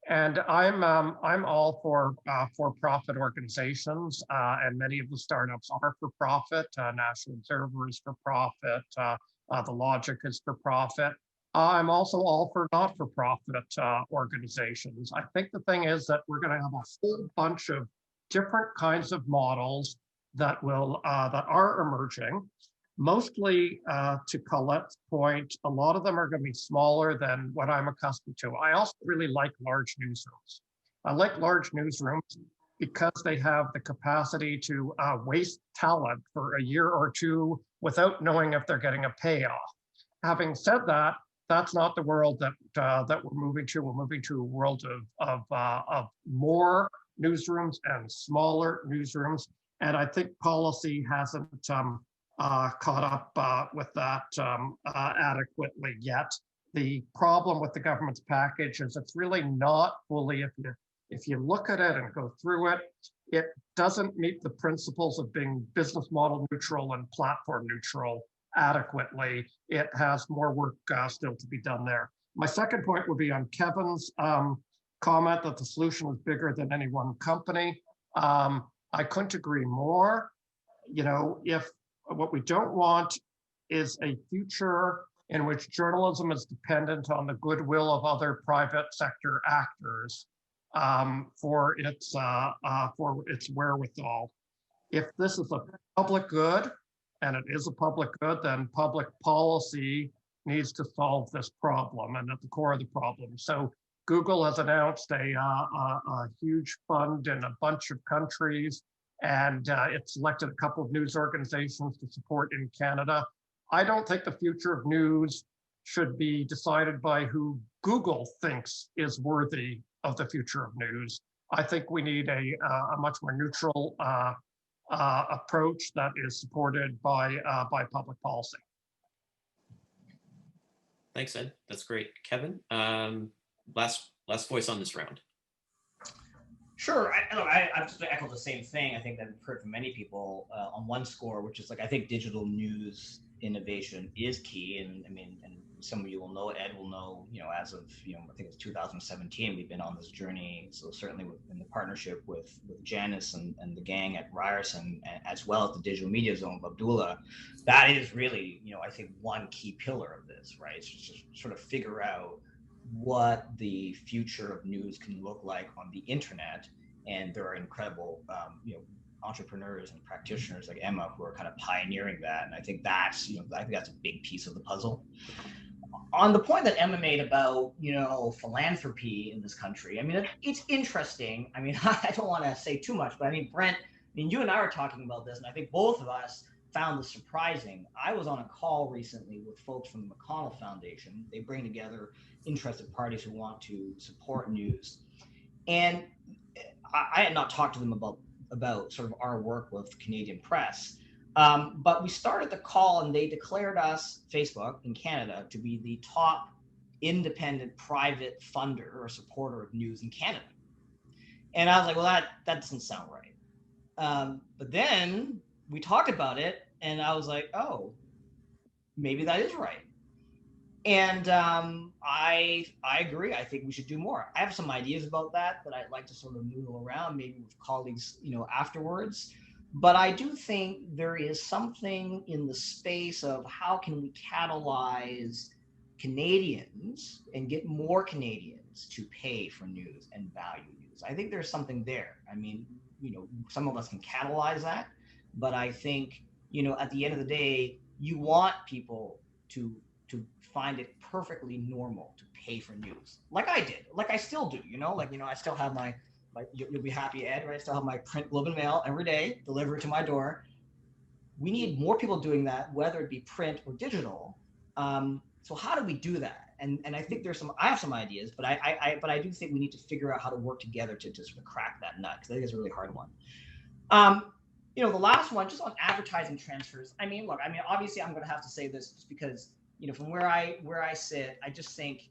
And I'm all for for-profit organizations, and many of the startups are for profit. National Observer is for profit. The Logic is for profit. I'm also all for not-for-profit organizations. I think the thing is that we're going to have a whole bunch of different kinds of models that are emerging. Mostly, to Colette's point, a lot of them are going to be smaller than what I'm accustomed to. I also really like large newsrooms. I like large newsrooms because they have the capacity to waste talent for a year or two without knowing if they're getting a payoff. Having said that, that's not the world that we're moving to. We're moving to a world of more newsrooms and smaller newsrooms, and I think policy hasn't caught up with that adequately yet. The problem with the government's package is it's really not fully, if you look at it and go through it, it doesn't meet the principles of being business model neutral and platform neutral adequately. It has more work still to be done there. My second point would be on Kevin's comment that the solution is bigger than any one company. I couldn't agree more. If what we don't want is a future in which journalism is dependent on the goodwill of other private sector actors for its wherewithal. If this is a public good, and it is a public good, then public policy needs to solve this problem and at the core of the problem. So Google has announced a huge fund in a bunch of countries, and it selected a couple of news organizations to support in Canada. I don't think the future of news should be decided by who Google thinks is worthy of the future of news. I think we need a much more neutral approach that is supported by public policy. Thanks, Ed. That's great. Kevin, last voice on this round. Sure. I just echo the same thing. I think that I've heard from many people on one score, which is like, I think digital news innovation is key. And I mean, and some of you will know, Ed will know, as of, I think it's 2017, we've been on this journey. So certainly in the partnership with Janice and the gang at Ryerson, as well as the digital media zone of Abdullah, that is really, I think one key pillar of this, right? It's just to sort of figure out what the future of news can look like on the internet. And there are incredible, entrepreneurs and practitioners like Emma who are kind of pioneering that. And I think that's, I think that's a big piece of the puzzle. On the point that Emma made about, philanthropy in this country, I mean, it's interesting. I mean, I don't want to say too much, but I mean, Brent, you and I were talking about this, and I think both of us found this surprising. I was on a call recently with folks from the McConnell Foundation. They bring together interested parties who want to support news. And I had not talked to them about sort of our work with Canadian press. But we started the call and they declared us, Facebook in Canada, to be the top independent private funder or supporter of news in Canada. And I was like, well, that doesn't sound right. But then we talked about it and I was like, oh, maybe that is right. And I agree. I think we should do more. I have some ideas about that I'd like to sort of noodle around, maybe with colleagues, afterwards. But I do think there is something in the space of how can we catalyze Canadians and get more Canadians to pay for news and value news. I think there's something there. I mean, some of us can catalyze that, but I think, at the end of the day, you want people to find it perfectly normal to pay for news, like I did, like I still do. I still have my you'll be happy, Ed, right? I still have my print Globe and Mail every day delivered to my door. We need more people doing that, whether it be print or digital. So how do we do that? And I think I have some ideas, but I do think we need to figure out how to work together to sort of crack that nut, because I think it's a really hard one. The last one, just on advertising transfers. Look, obviously I'm going to have to say this just because, from where I sit, I just think,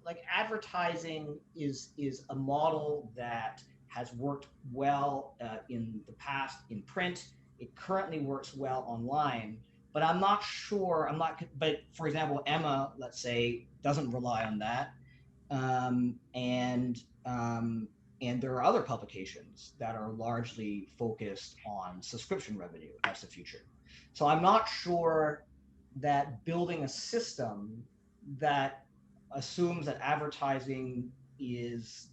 like advertising is a model that has worked well in the past in print. It currently works well online, but I'm not sure. But for example, Emma, let's say, doesn't rely on that, and there are other publications that are largely focused on subscription revenue as the future. So I'm not sure that building a system that assumes that advertising is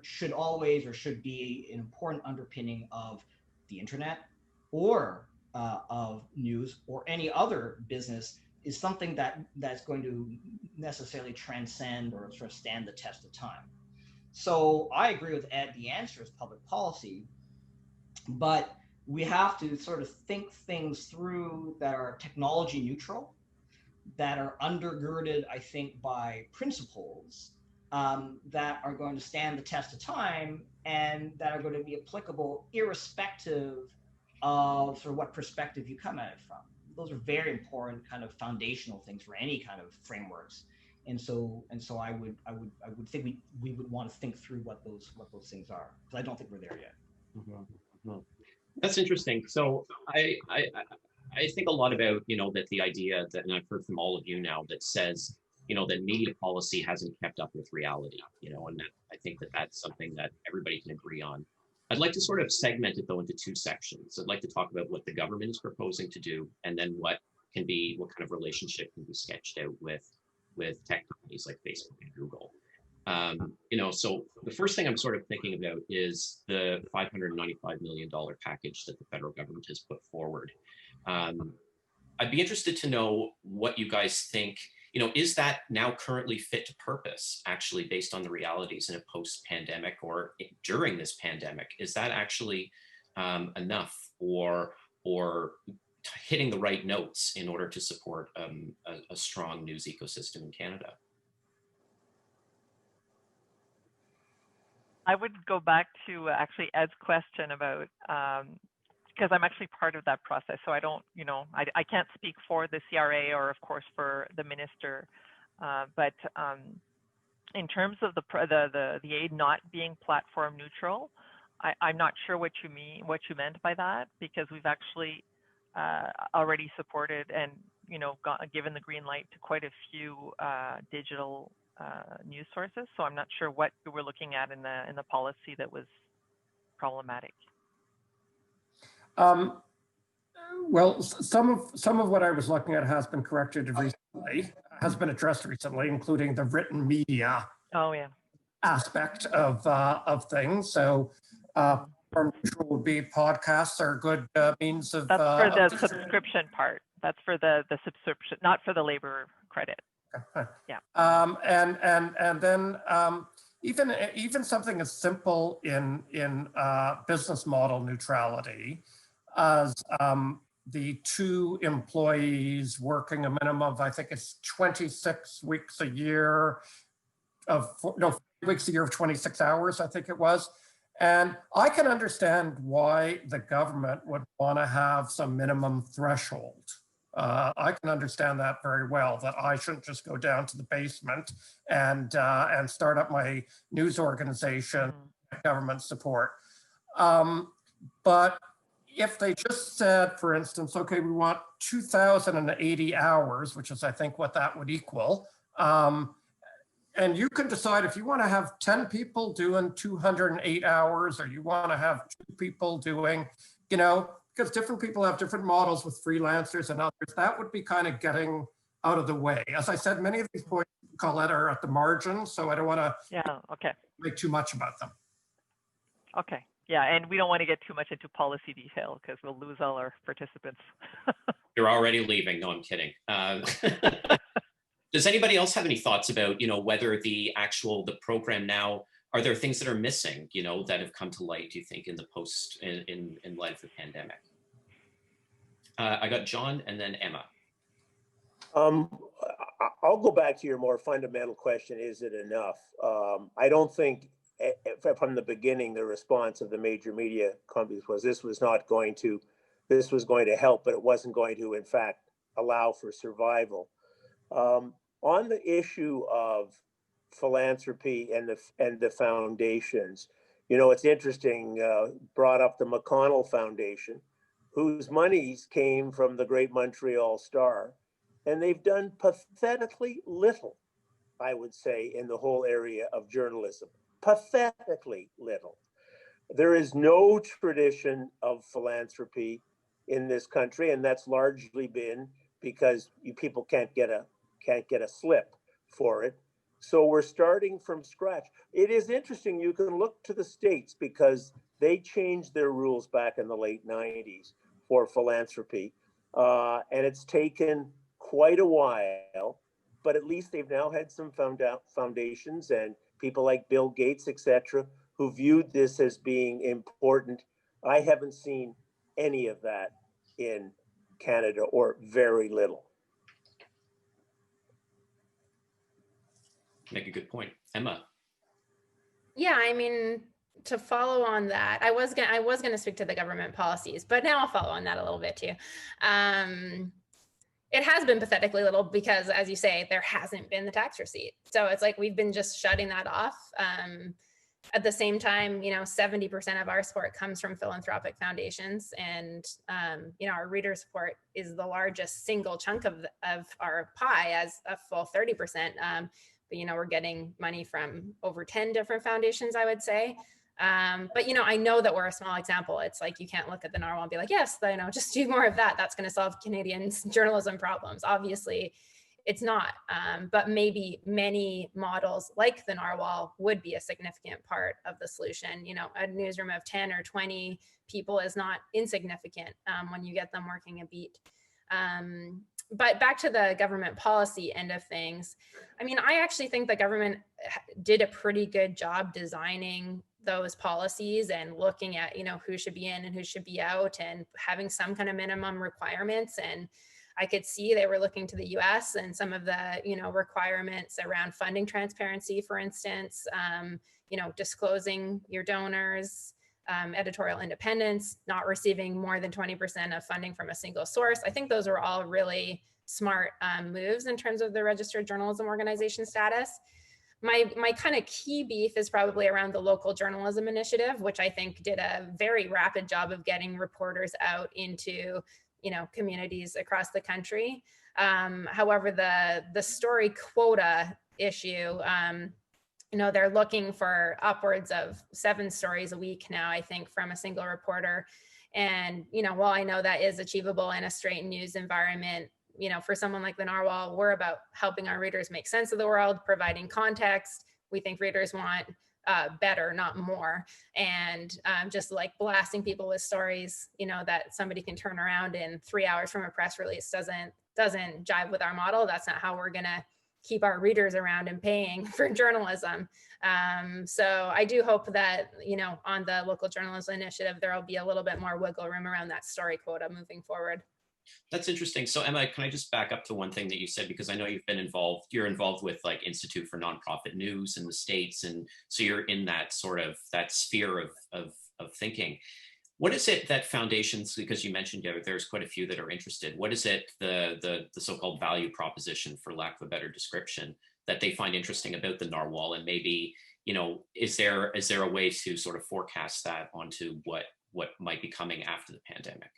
should always or should be an important underpinning of the internet or of news or any other business is something that's going to necessarily transcend or sort of stand the test of time. So I agree with Ed, the answer is public policy, but we have to sort of think things through that are technology neutral, that are undergirded, I think, by principles that are going to stand the test of time and that are going to be applicable irrespective of sort of what perspective you come at it from. Those are very important kind of foundational things for any kind of frameworks. And so I would think we would want to think through what those things are, because I don't think we're there yet. Mm-hmm. That's interesting. So I think a lot about, that the idea that, and I've heard from all of you now, that says, that media policy hasn't kept up with reality, and that, I think that that's something that everybody can agree on. I'd like to sort of segment it though into two sections. I'd like to talk about what the government is proposing to do, and then what kind of relationship can be sketched out with tech companies like Facebook and Google. So the first thing I'm sort of thinking about is the $595 million package that the federal government has put forward. I'd be interested to know what you guys think. Is that now currently fit to purpose, actually, based on the realities in a post-pandemic or during this pandemic? Is that actually enough, or hitting the right notes in order to support a strong news ecosystem in Canada. I would go back to actually Ed's question about, because I'm actually part of that process. So I don't, I can't speak for the CRA or of course for the minister, but in terms of the aid not being platform neutral, I'm not sure what you meant by that, because we've actually already supported and given the green light to quite a few digital news sources. So I'm not sure what you were looking at in the policy that was problematic. Well, some of what I was looking at has been corrected recently, has been addressed recently, including the written media aspect of things. So platform neutral would be podcasts are a good means of. That's for the subscription part. That's for the subscription, not for the labor credit. Yeah. And then even something as simple in business model neutrality as the 2 employees working a minimum of, I think it's 26 weeks a year of, no, weeks a year of 26 hours, I think it was. And I can understand why the government would want to have some minimum threshold. I can understand that very well, that I shouldn't just go down to the basement and start up my news organization, government support. But if they just said, for instance, okay, we want 2,080 hours, which is I think what that would equal, and you can decide if you want to have 10 people doing 208 hours, or you want to have 2 people doing, because different people have different models with freelancers and others, that would be kind of getting out of the way. As I said, many of these points, Colette, are at the margin, so I don't want to make too much about them. Okay. Yeah, and we don't want to get too much into policy detail because we'll lose all our participants. You're already leaving. No, I'm kidding. Does anybody else have any thoughts about, whether the program now, are there things that are missing, that have come to light, do you think, in the in light of the pandemic? I got John and then Emma. I'll go back to your more fundamental question, is it enough? I don't think from the beginning, the response of the major media companies was this was going to help, but it wasn't going to, in fact, allow for survival. On the issue of philanthropy and the foundations, it's interesting, brought up the McConnell Foundation, whose monies came from the Great Montreal Star, and they've done pathetically little, I would say, in the whole area of journalism. Pathetically little. There is no tradition of philanthropy in this country, and that's largely been because people can't get a slip for it. So we're starting from scratch. It is interesting. You can look to the States because they changed their rules back in the late 90s for philanthropy, and it's taken quite a while. But at least they've now had some foundations and people like Bill Gates, etc., who viewed this as being important. I haven't seen any of that in Canada, or very little. Make a good point. Emma. Yeah, I mean, to follow on that, I was gonna speak to the government policies, but now I'll follow on that a little bit too. It has been pathetically little because, as you say, there hasn't been the tax receipt. So it's like we've been just shutting that off. At the same time, 70% of our support comes from philanthropic foundations, and our reader support is the largest single chunk of our pie, as a full 30%. But we're getting money from over 10 different foundations, I would say. But I know that we're a small example. It's like you can't look at the narwhal and be like, yes, just do more of that. That's going to solve Canadians' journalism problems. Obviously, it's not. But maybe many models like the narwhal would be a significant part of the solution. A newsroom of 10 or 20 people is not insignificant when you get them working a beat. But back to the government policy end of things. I mean, I actually think the government did a pretty good job designing those policies and looking at, who should be in and who should be out, and having some kind of minimum requirements. And I could see they were looking to the US and some of the, requirements around funding transparency, for instance, disclosing your donors, editorial independence, not receiving more than 20% of funding from a single source. I think those are all really smart moves in terms of the registered journalism organization status. My kind of key beef is probably around the local journalism initiative, which I think did a very rapid job of getting reporters out into, communities across the country. However, the story quota issue, they're looking for upwards of 7 stories a week now, I think, from a single reporter. And, while I know that is achievable in a straight news environment, for someone like the Narwhal, we're about helping our readers make sense of the world, providing context. We think readers want better, not more. And just like blasting people with stories, that somebody can turn around in 3 hours from a press release doesn't jive with our model. That's not how we're going to keep our readers around and paying for journalism. So I do hope that, on the local journalism initiative, there will be a little bit more wiggle room around that story quota moving forward. That's interesting. So Emma, can I just back up to one thing that you said, because I know you're involved with like Institute for Nonprofit News in the States. And so you're in that sort of that sphere of thinking. What is it that foundations, because you mentioned there's quite a few that are interested, what is it, the so-called value proposition, for lack of a better description, that they find interesting about the Narwhal? And maybe, is there a way to sort of forecast that onto what might be coming after the pandemic?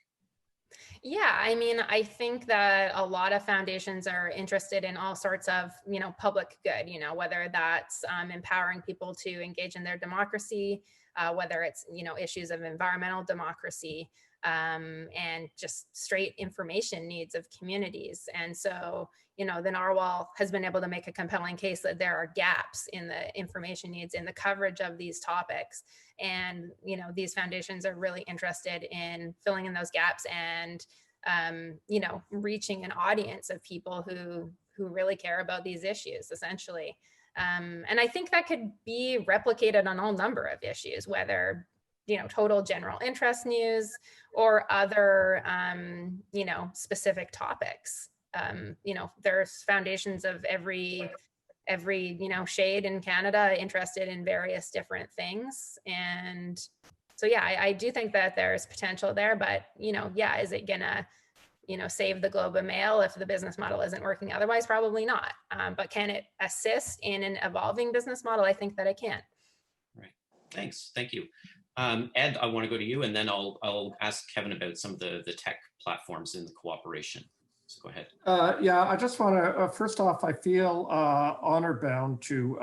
Yeah, I mean, I think that a lot of foundations are interested in all sorts of, public good, whether that's empowering people to engage in their democracy, whether it's, issues of environmental democracy, and just straight information needs of communities. And so, the Narwhal has been able to make a compelling case that there are gaps in the information needs in the coverage of these topics. And, these foundations are really interested in filling in those gaps and, reaching an audience of people who really care about these issues, essentially. And I think that could be replicated on all number of issues, whether, total general interest news or other, specific topics. There's foundations of every shade in Canada interested in various different things. And so, yeah, I do think that there's potential there, but, is it gonna, save the Globe and Mail if the business model isn't working? Otherwise, probably not. But can it assist in an evolving business model? I think that it can. Right. Thanks. Thank you. Ed, I want to go to you, and then I'll ask Kevin about some of the tech platforms in the cooperation. So go ahead. Yeah, I just want to, first off, I feel honor bound to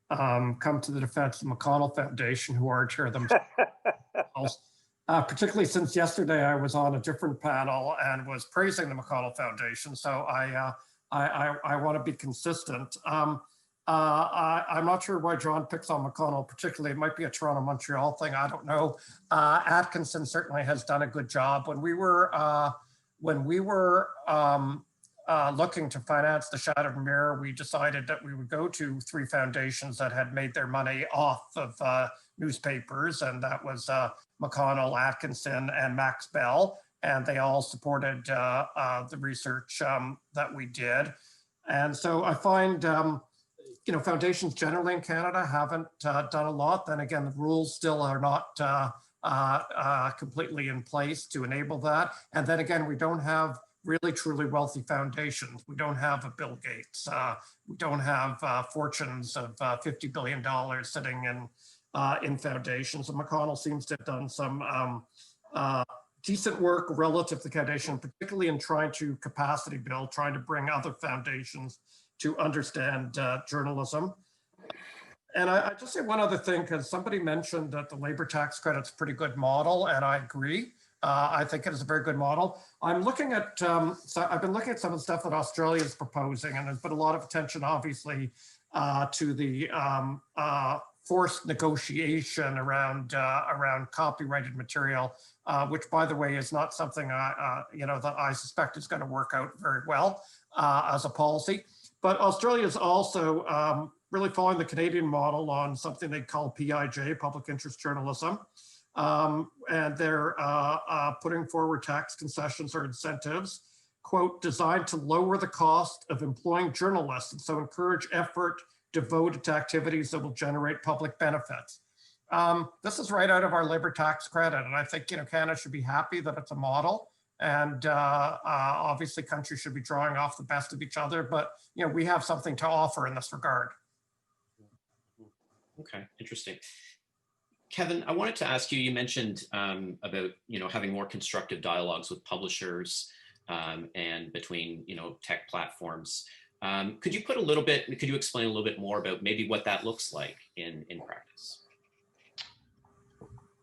come to the defense of the McConnell Foundation, who aren't here themselves. Particularly since yesterday I was on a different panel and was praising the McConnell Foundation. So I want to be consistent. I'm not sure why John picks on McConnell particularly. It might be a Toronto-Montreal thing. I don't know. Atkinson certainly has done a good job. When we were looking to finance the Shattered Mirror, we decided that we would go to 3 foundations that had made their money off of newspapers, and that was McConnell, Atkinson, and Max Bell, and they all supported the research that we did. And so I find, foundations generally in Canada haven't done a lot. Then again, the rules still are not completely in place to enable that. And then again, we don't have really truly wealthy foundations. We don't have a Bill Gates. We don't have fortunes of $50 billion sitting in foundations. And McConnell seems to have done some decent work relative to the foundation, particularly in trying to capacity build, trying to bring other foundations to understand journalism. And I just say one other thing, because somebody mentioned that the labor tax credit's a pretty good model, and I agree. I think it is a very good model. I'm looking at, so I've been looking at some of the stuff that Australia is proposing, and there's been a lot of attention, obviously, to the forced negotiation around copyrighted material, which, by the way, is not something that I suspect is going to work out very well as a policy. But Australia is also really following the Canadian model on something they call PIJ, public interest journalism. And they're putting forward tax concessions or incentives, quote, designed to lower the cost of employing journalists, and so encourage effort devoted to activities that will generate public benefits. This is right out of our labor tax credit, and I think Canada should be happy that it's a model. And obviously, countries should be drawing off the best of each other, but we have something to offer in this regard. Okay, interesting. Kevin, I wanted to ask you. You mentioned about having more constructive dialogues with publishers and between tech platforms. Could you explain a little bit more about maybe what that looks like in practice?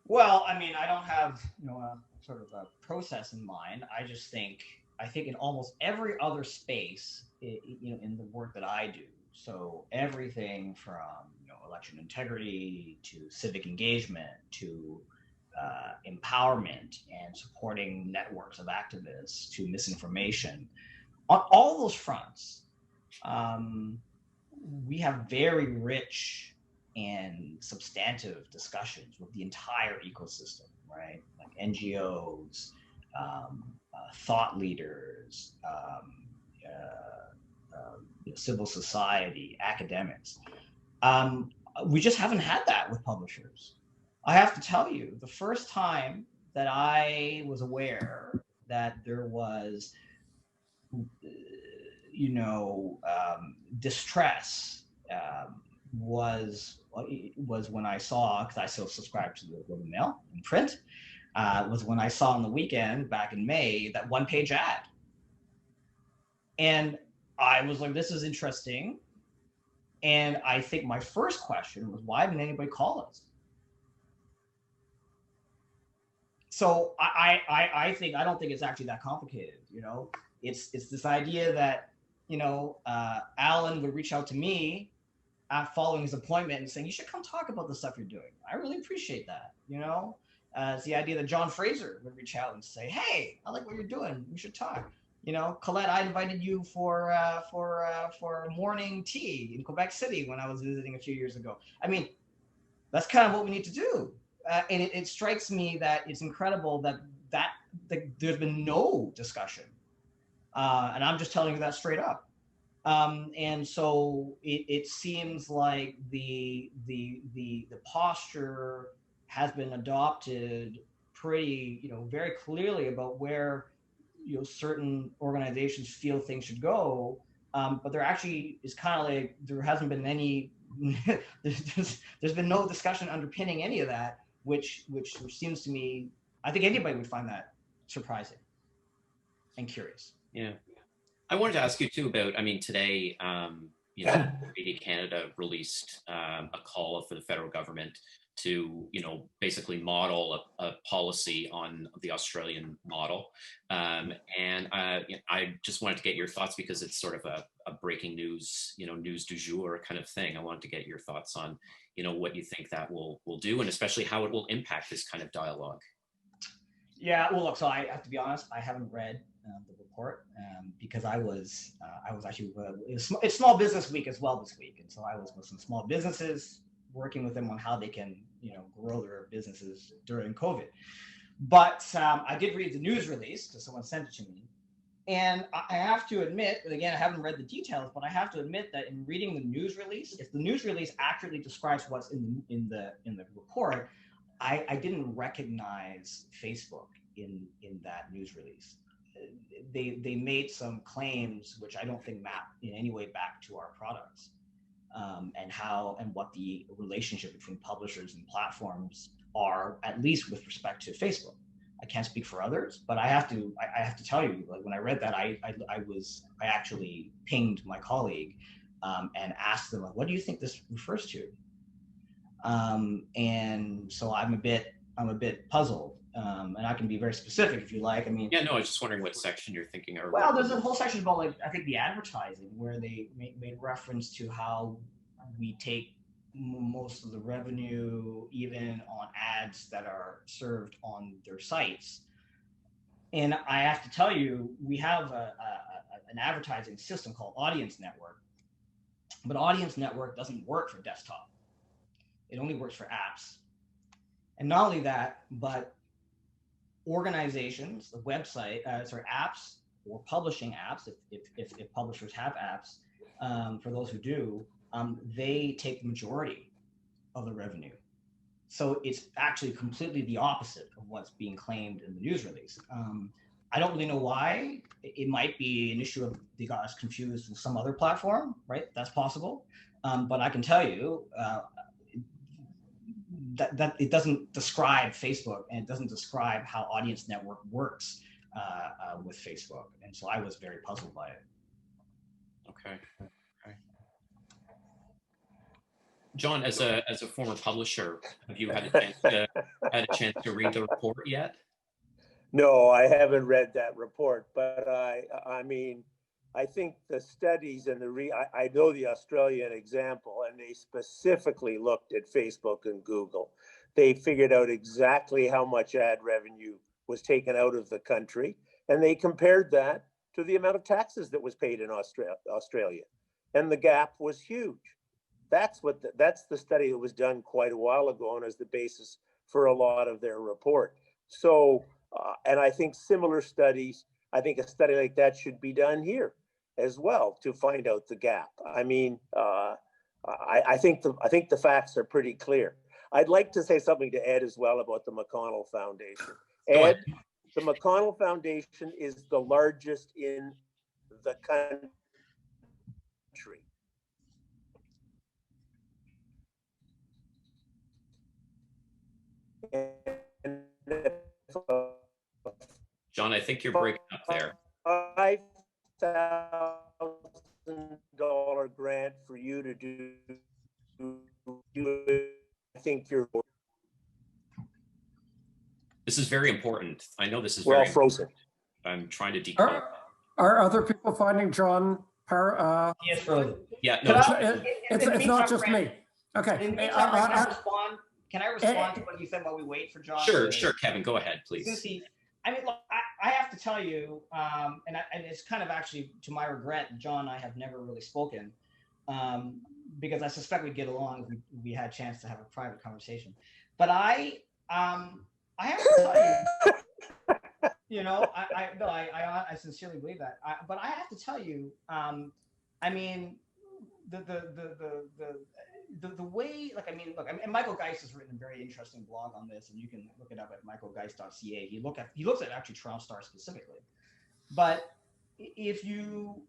Well, I mean, I don't have a sort of a process in mind. I think in almost every other space, in the work that I do. So everything from election integrity to civic engagement to empowerment and supporting networks of activists to misinformation, on all those fronts, we have very rich and substantive discussions with the entire ecosystem, right? Like NGOs, thought leaders, civil society, academics. We just haven't had that with publishers. I have to tell you, the first time that I was aware that there was, distress was when I saw, because I still subscribe to the Globe and Mail in print, was when I saw on the weekend back in May that one-page ad. And I was like, this is interesting. And I think my first question was, why didn't anybody call us? So I don't think it's actually that complicated. It's this idea that, Alan would reach out to me following his appointment and saying, you should come talk about the stuff you're doing. I really appreciate that. It's the idea that John Fraser would reach out and say, hey, I like what you're doing. We should talk. Colette, I invited you for morning tea in Quebec City when I was visiting a few years ago. I mean, that's kind of what we need to do. And it strikes me that it's incredible that there's been no discussion. And I'm just telling you that straight up. And so it seems like the posture has been adopted pretty, very clearly about where certain organizations feel things should go, but there actually is kind of like there hasn't been any. there's been no discussion underpinning any of that, which seems to me, I think anybody would find that surprising and curious. Yeah, I wanted to ask you too about. I mean, today, Media Canada released a call for the federal government to, basically model a policy on the Australian model. And I just wanted to get your thoughts because it's sort of a breaking news, news du jour kind of thing. I wanted to get your thoughts on, what you think that will do, and especially how it will impact this kind of dialogue. Yeah, well, look, so I have to be honest, I haven't read the report because I was actually, it's Small Business Week as well this week. And so I was with some small businesses, working with them on how they can, grow their businesses during COVID. But I did read the news release because someone sent it to me. And I have to admit, and again, I haven't read the details, but I have to admit that in reading the news release, if the news release accurately describes what's in the report, I didn't recognize Facebook in that news release. They made some claims which I don't think map in any way back to our products. And what the relationship between publishers and platforms are, at least with respect to Facebook. I can't speak for others, but I have to tell you, like when I read that, I actually pinged my colleague and asked them, what do you think this refers to? And so I'm a bit puzzled. And I can be very specific if you like. I mean, yeah, no, I was just wondering what section you're thinking. Well, there's a whole section about, like, I think the advertising, where they made reference to how we take most of the revenue, even on ads that are served on their sites. And I have to tell you, we have an advertising system called Audience Network. But Audience Network doesn't work for desktop. It only works for apps. And not only that, but organizations, the website, apps or publishing apps, if publishers have apps, for those who do, they take the majority of the revenue. So it's actually completely the opposite of what's being claimed in the news release. I don't really know why. It might be an issue of they got us confused with some other platform, right? That's possible. But I can tell you that it doesn't describe Facebook, and it doesn't describe how Audience Network works with Facebook. And so I was very puzzled by it. Okay. John, as a former publisher, have you had a chance to read the report yet? No, I haven't read that report, but I mean, I think the studies and I know the Australian example, and they specifically looked at Facebook and Google. They figured out exactly how much ad revenue was taken out of the country, and they compared that to the amount of taxes that was paid in Australia, and the gap was huge. That's the study that was done quite a while ago and is the basis for a lot of their report. So, and I think similar studies, I think a study like that should be done here as well to find out the gap. I mean, I think the facts are pretty clear. I'd like to say something to Ed as well about the McConnell Foundation. Ed, the McConnell Foundation is the largest in the country. John, I think you're breaking up there. $5,000 grant for you to do. I think you're. This is very important. I know this is Well, very frozen. I'm trying to decode. Are other people finding John? Yes, frozen. Yeah, no. It's not just me. Okay. Can I respond to what you said while we wait for John? Sure, Kevin, go ahead, please. I mean, look, I have to tell you, and it's kind of actually to my regret, John and I have never really spoken, because I suspect we'd get along if we had a chance to have a private conversation. But I have to tell you, I sincerely believe that. But I have to tell you, I mean, the way, like, I mean, look, and Michael Geist has written a very interesting blog on this, and you can look it up at michaelgeist.ca. He looks at actually Toronto Star specifically. But if you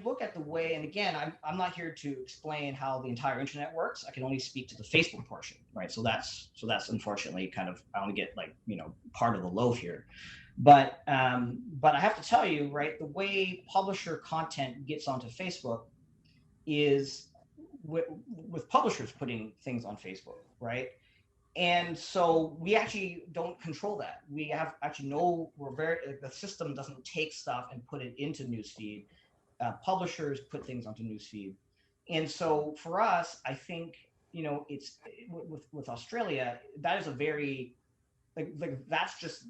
look at the way, and again, I'm not here to explain how the entire internet works. I can only speak to the Facebook portion, right? So that's unfortunately kind of, I want to get part of the loaf here. But I have to tell you, right, the way publisher content gets onto Facebook is with publishers putting things on Facebook, right? And so we actually don't control that. We have actually the system doesn't take stuff and put it into newsfeed. Publishers put things onto newsfeed. And so for us, I think, it's with Australia, that is a very, that's just,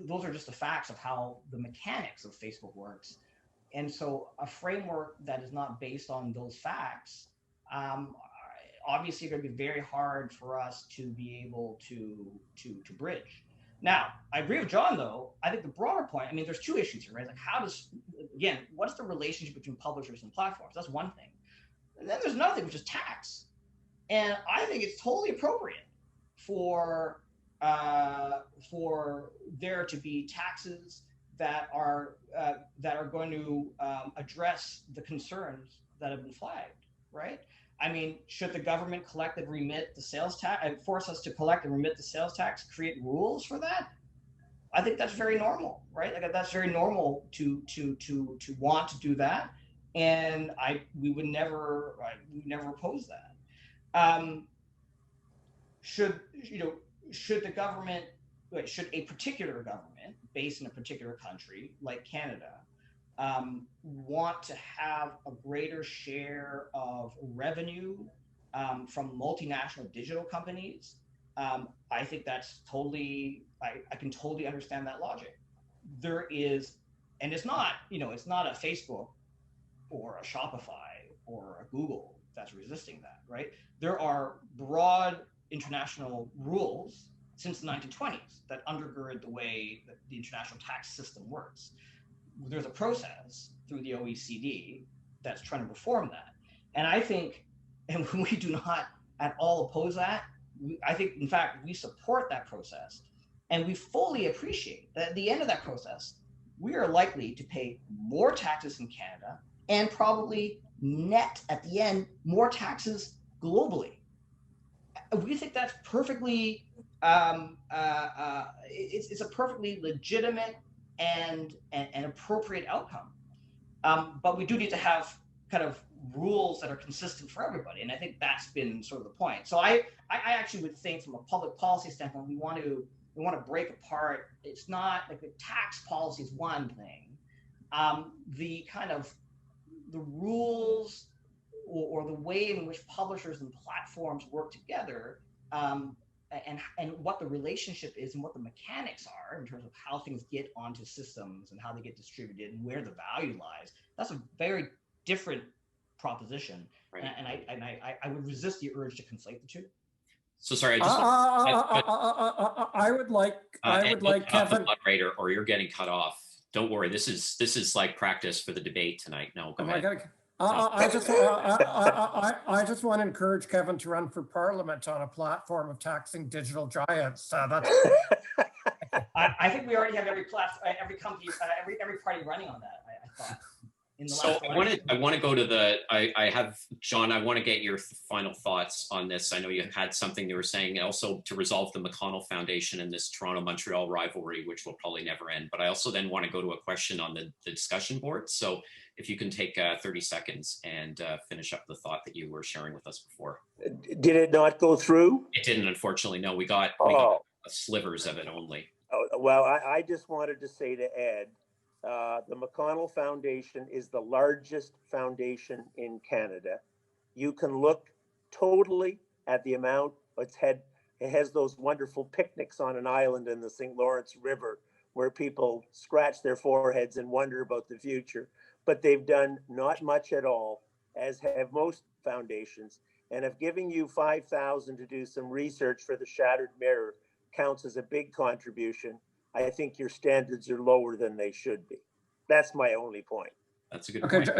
those are just the facts of how the mechanics of Facebook works. And so a framework that is not based on those facts, obviously going to be very hard for us to be able to bridge. Now, I agree with John, though. I think the broader point, I mean, there's two issues here, right? Like what's the relationship between publishers and platforms? That's one thing. And then there's another thing, which is tax. And I think it's totally appropriate for there to be taxes that are going to address the concerns that have been flagged, right? I mean, should the government collect and remit the sales tax, and force us to collect and remit the sales tax, create rules for that? I think that's very normal, right? Like, that's very normal to want to do that, and we would never oppose that. Should the government, should a particular government based in a particular country like Canada want to have a greater share of revenue from multinational digital companies? I think that's totally, I can totally understand that logic. There is, and it's not, it's not a Facebook or a Shopify or a Google that's resisting that, right? There are broad international rules since the 1920s that undergird the way that the international tax system works. There's a process through the OECD that's trying to reform that. And I think, and we do not at all oppose that. I think, in fact, we support that process, and we fully appreciate that at the end of that process, we are likely to pay more taxes in Canada and probably net at the end more taxes globally. We think that's perfectly, it's a perfectly legitimate and appropriate outcome. But we do need to have kind of rules that are consistent for everybody. And I think that's been sort of the point. So I actually would think from a public policy standpoint, we want to break apart. It's not like the tax policy is one thing. The kind of the rules or the way in which publishers and platforms work together, and what the relationship is and what the mechanics are in terms of how things get onto systems and how they get distributed and where the value lies, that's a very different proposition. Right. And I would resist the urge to conflate the two. So sorry, I would like Kevin, moderator, or you're getting cut off. Don't worry, this is like practice for the debate tonight. No, go ahead. I just want to encourage Kevin to run for Parliament on a platform of taxing digital giants. That's. I think we already have every company, every party running on that. I thought. So I want to go to the. I have John. I want to get your final thoughts on this. I know you had something you were saying, also to resolve the McConnell Foundation and this Toronto-Montreal rivalry, which will probably never end. But I also then want to go to a question on the discussion board. So if you can take 30 seconds and finish up the thought that you were sharing with us before. Did it not go through? It didn't, unfortunately. No, we got slivers of it only. Oh, well, I just wanted to say to Ed, the McConnell Foundation is the largest foundation in Canada. You can look totally at the amount it's had. It has those wonderful picnics on an island in the St. Lawrence River where people scratch their foreheads and wonder about the future. But they've done not much at all, as have most foundations. And if giving you $5,000 to do some research for the Shattered Mirror counts as a big contribution, I think your standards are lower than they should be. That's my only point. That's a good point.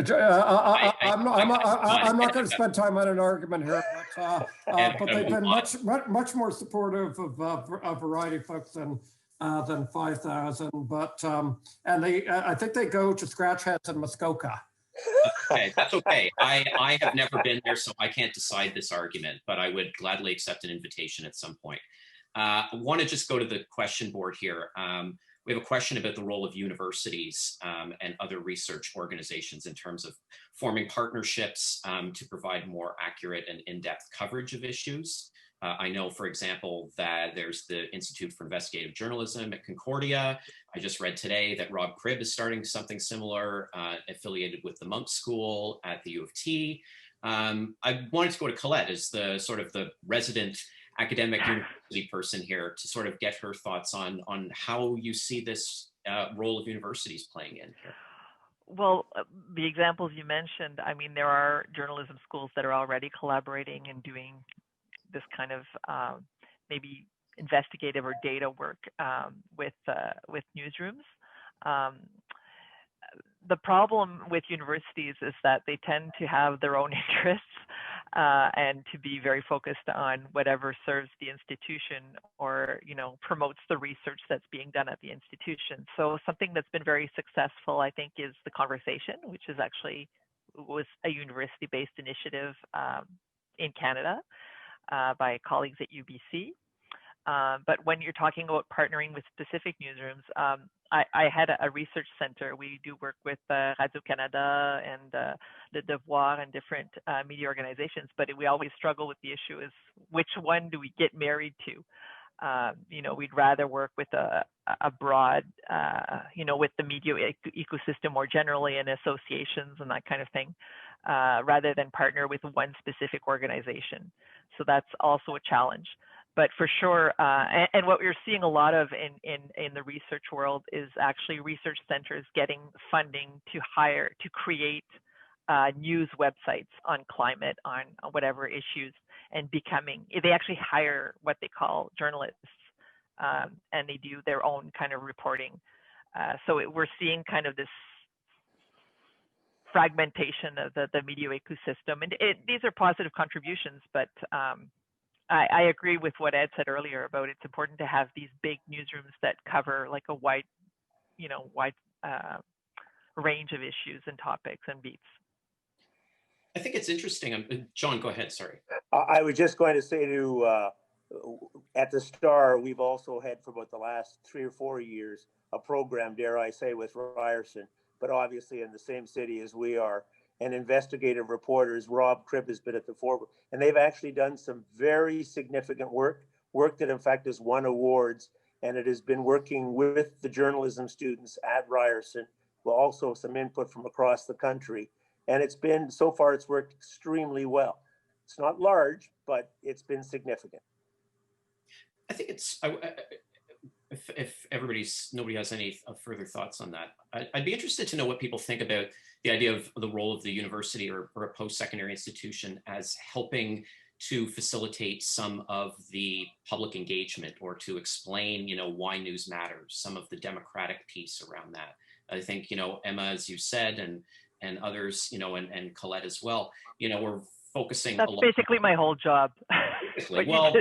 I'm not going to spend time on an argument here, but they've been much more supportive of a variety of folks than 5,000. But and I think they go to Scratch Heads in Muskoka. Okay, that's okay. I have never been there, so I can't decide this argument, but I would gladly accept an invitation at some point. I want to just go to the question board here. We have a question about the role of universities and other research organizations in terms of forming partnerships to provide more accurate and in-depth coverage of issues. I know, for example, that there's the Institute for Investigative Journalism at Concordia. I just read today that Rob Cribb is starting something similar, affiliated with the Monk School at the U of T. I wanted to go to Colette as the sort of the resident academic university person here to sort of get her thoughts on how you see this role of universities playing in here. Well, the examples you mentioned, I mean, there are journalism schools that are already collaborating and doing this kind of maybe investigative or data work with newsrooms. The problem with universities is that they tend to have their own interests and to be very focused on whatever serves the institution or, you know, promotes the research that's being done at the institution. So something that's been very successful, I think, is The Conversation, which is actually was a university-based initiative in Canada by colleagues at UBC. But when you're talking about partnering with specific newsrooms, I had a research center. We do work with Radio-Canada and Le Devoir and different media organizations, but we always struggle with the issue is which one do we get married to? You know, we'd rather work with a broad, you know, with the media ecosystem more generally and associations and that kind of thing, rather than partner with one specific organization. So that's also a challenge. But for sure, and what we're seeing a lot of in the research world is actually research centers getting funding to create news websites on climate, on whatever issues, and they actually hire what they call journalists, and they do their own kind of reporting. So we're seeing kind of this fragmentation of the media ecosystem, and these are positive contributions, but I agree with what Ed said earlier about it's important to have these big newsrooms that cover like a wide range of issues and topics and beats. I think it's interesting. John, go ahead. Sorry. I was just going to say at the Star, we've also had for about the last 3 or 4 years a program, dare I say, with Ryerson, but obviously in the same city as we are, and investigative reporters. Rob Cribb has been at the forefront, and they've actually done some very significant work that in fact has won awards, and it has been working with the journalism students at Ryerson, but also some input from across the country. And so far it's worked extremely well. It's not large, but it's been significant. I think if nobody has any further thoughts on that, I'd be interested to know what people think about the idea of the role of the university or a post-secondary institution as helping to facilitate some of the public engagement or to explain, why news matters, some of the democratic piece around that. I think, Emma, as you said, and others, and Colette as well, we're focusing. That's basically my whole job. Well,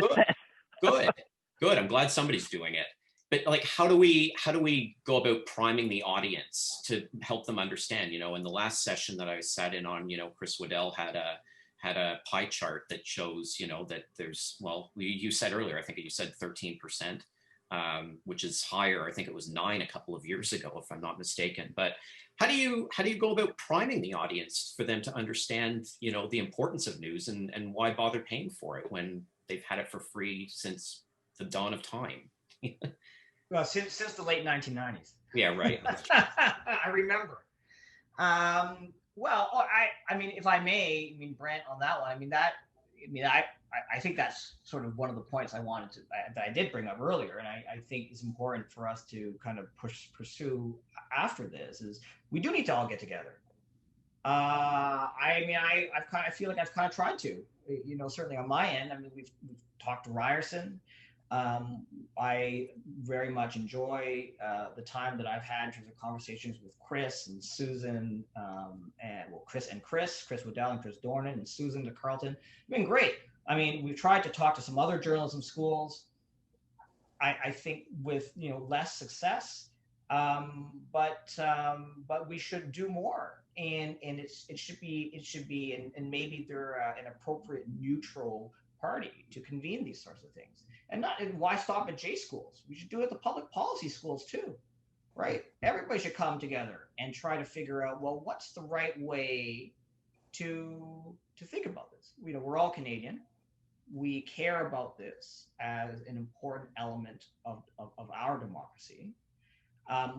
good. I'm glad somebody's doing it. But like, how do we go about priming the audience to help them understand? In the last session that I sat in on, Chris Waddell had a pie chart that shows, that there's, you said earlier, I think you said 13%, which is higher. I think it was 9 a couple of years ago, if I'm not mistaken. But how do you go about priming the audience for them to understand, the importance of news and why bother paying for it when they've had it for free since the dawn of time? Well, since the late 1990s. Yeah, right. I remember. Well, I mean, if I may, Brent, on that one, I think that's sort of one of the points that I did bring up earlier, and I think it's important for us to kind of pursue after this is we do need to all get together. I feel like I've kind of tried to, certainly on my end. We've talked to Ryerson. I very much enjoy the time that I've had in terms of conversations with Chris and Susan, Chris Waddell and Chris Dornan and Susan to Carleton. It's been great. We've tried to talk to some other journalism schools. I think with less success, but we should do more, and it should be and maybe they're an appropriate neutral party to convene these sorts of things. And why stop at J schools? We should do it at the public policy schools too, right? Everybody should come together and try to figure out, well, what's the right way to think about this? We're all Canadian. We care about this as an important element of our democracy.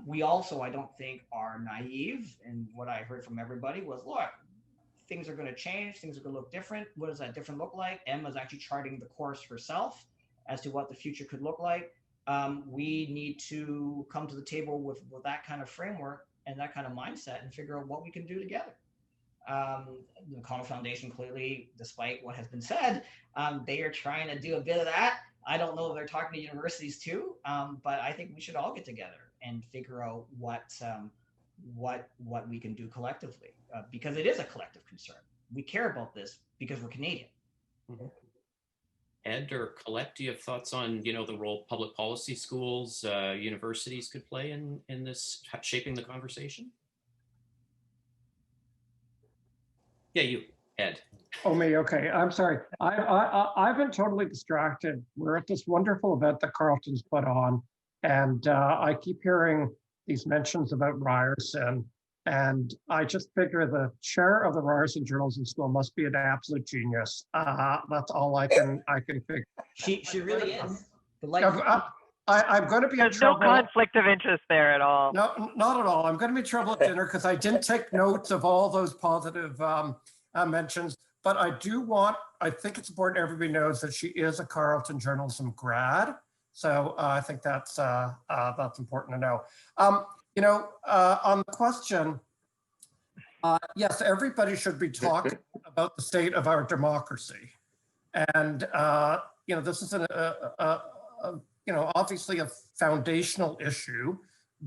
We also, I don't think, are naive. And what I heard from everybody was, look, things are going to change. Things are going to look different. What does that different look like? Emma's actually charting the course herself as to what the future could look like. We need to come to the table with that kind of framework and that kind of mindset and figure out what we can do together. The Connell Foundation, clearly, despite what has been said, they are trying to do a bit of that. I don't know if they're talking to universities too, but I think we should all get together and figure out what we can do collectively, because it is a collective concern. We care about this because we're Canadian. Mm-hmm. Ed or Colette, do you have thoughts on the role public policy schools, universities could play in this shaping the conversation? Yeah, you, Ed. Oh, me. Okay, I'm sorry. I've been totally distracted. We're at this wonderful event that Carleton's put on, and I keep hearing these mentions about Ryerson, and I just figure the chair of the Ryerson Journalism School must be an absolute genius. That's all I can figure. She really is. I'm going to be in There's trouble. no conflict of interest there at all. No, not at all. I'm going to be in trouble at dinner because I didn't take notes of all those positive mentions. But I think it's important everybody knows that she is a Carleton journalism grad. So I think that's important to know. On the question, Yes, everybody should be talking about the state of our democracy. And, this is obviously a foundational issue.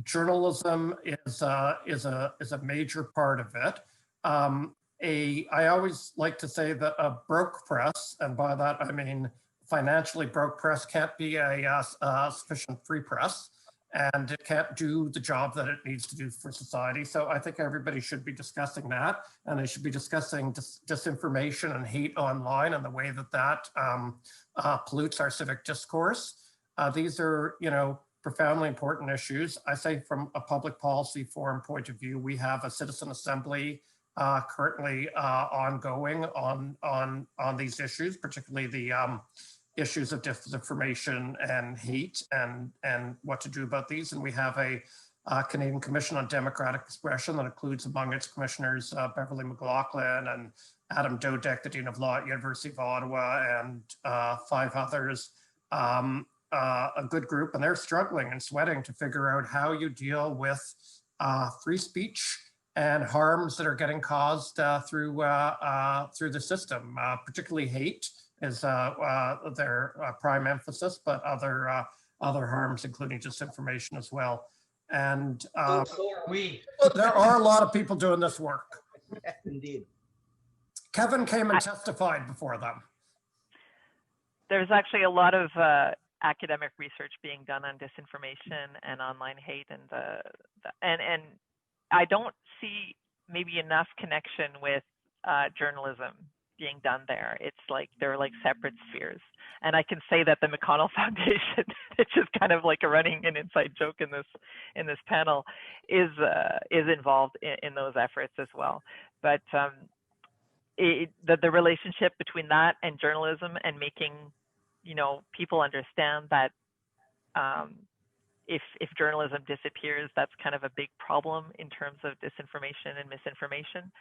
Journalism is a major part of it. I always like to say that a broke press, and by that I mean financially broke press, can't be a sufficient free press, and it can't do the job that it needs to do for society. So I think everybody should be discussing that, and they should be discussing disinformation and hate online and the way that pollutes our civic discourse. These are, profoundly important issues. I say from a public policy forum point of view, we have a citizen assembly currently ongoing on these issues, particularly the issues of disinformation and hate and what to do about these. And we have a Canadian Commission on Democratic Expression that includes among its commissioners Beverly McLaughlin and Adam Dodek, the Dean of Law at University of Ottawa, and 5 others, a good group, and they're struggling and sweating to figure out how you deal with free speech and harms that are getting caused through the system, particularly hate is their prime emphasis, but other harms, including disinformation as well. And so are we. There are a lot of people doing this work. Indeed. Kevin came and testified before them. There's actually a lot of academic research being done on disinformation and online hate, and I don't see maybe enough connection with journalism being done there. It's like they're like separate spheres. And I can say that the McConnell Foundation, it's just kind of like a running an inside joke in this panel, is involved in those efforts as well. But the relationship between that and journalism and making people understand that if journalism disappears, that's kind of a big problem in terms of disinformation and misinformation,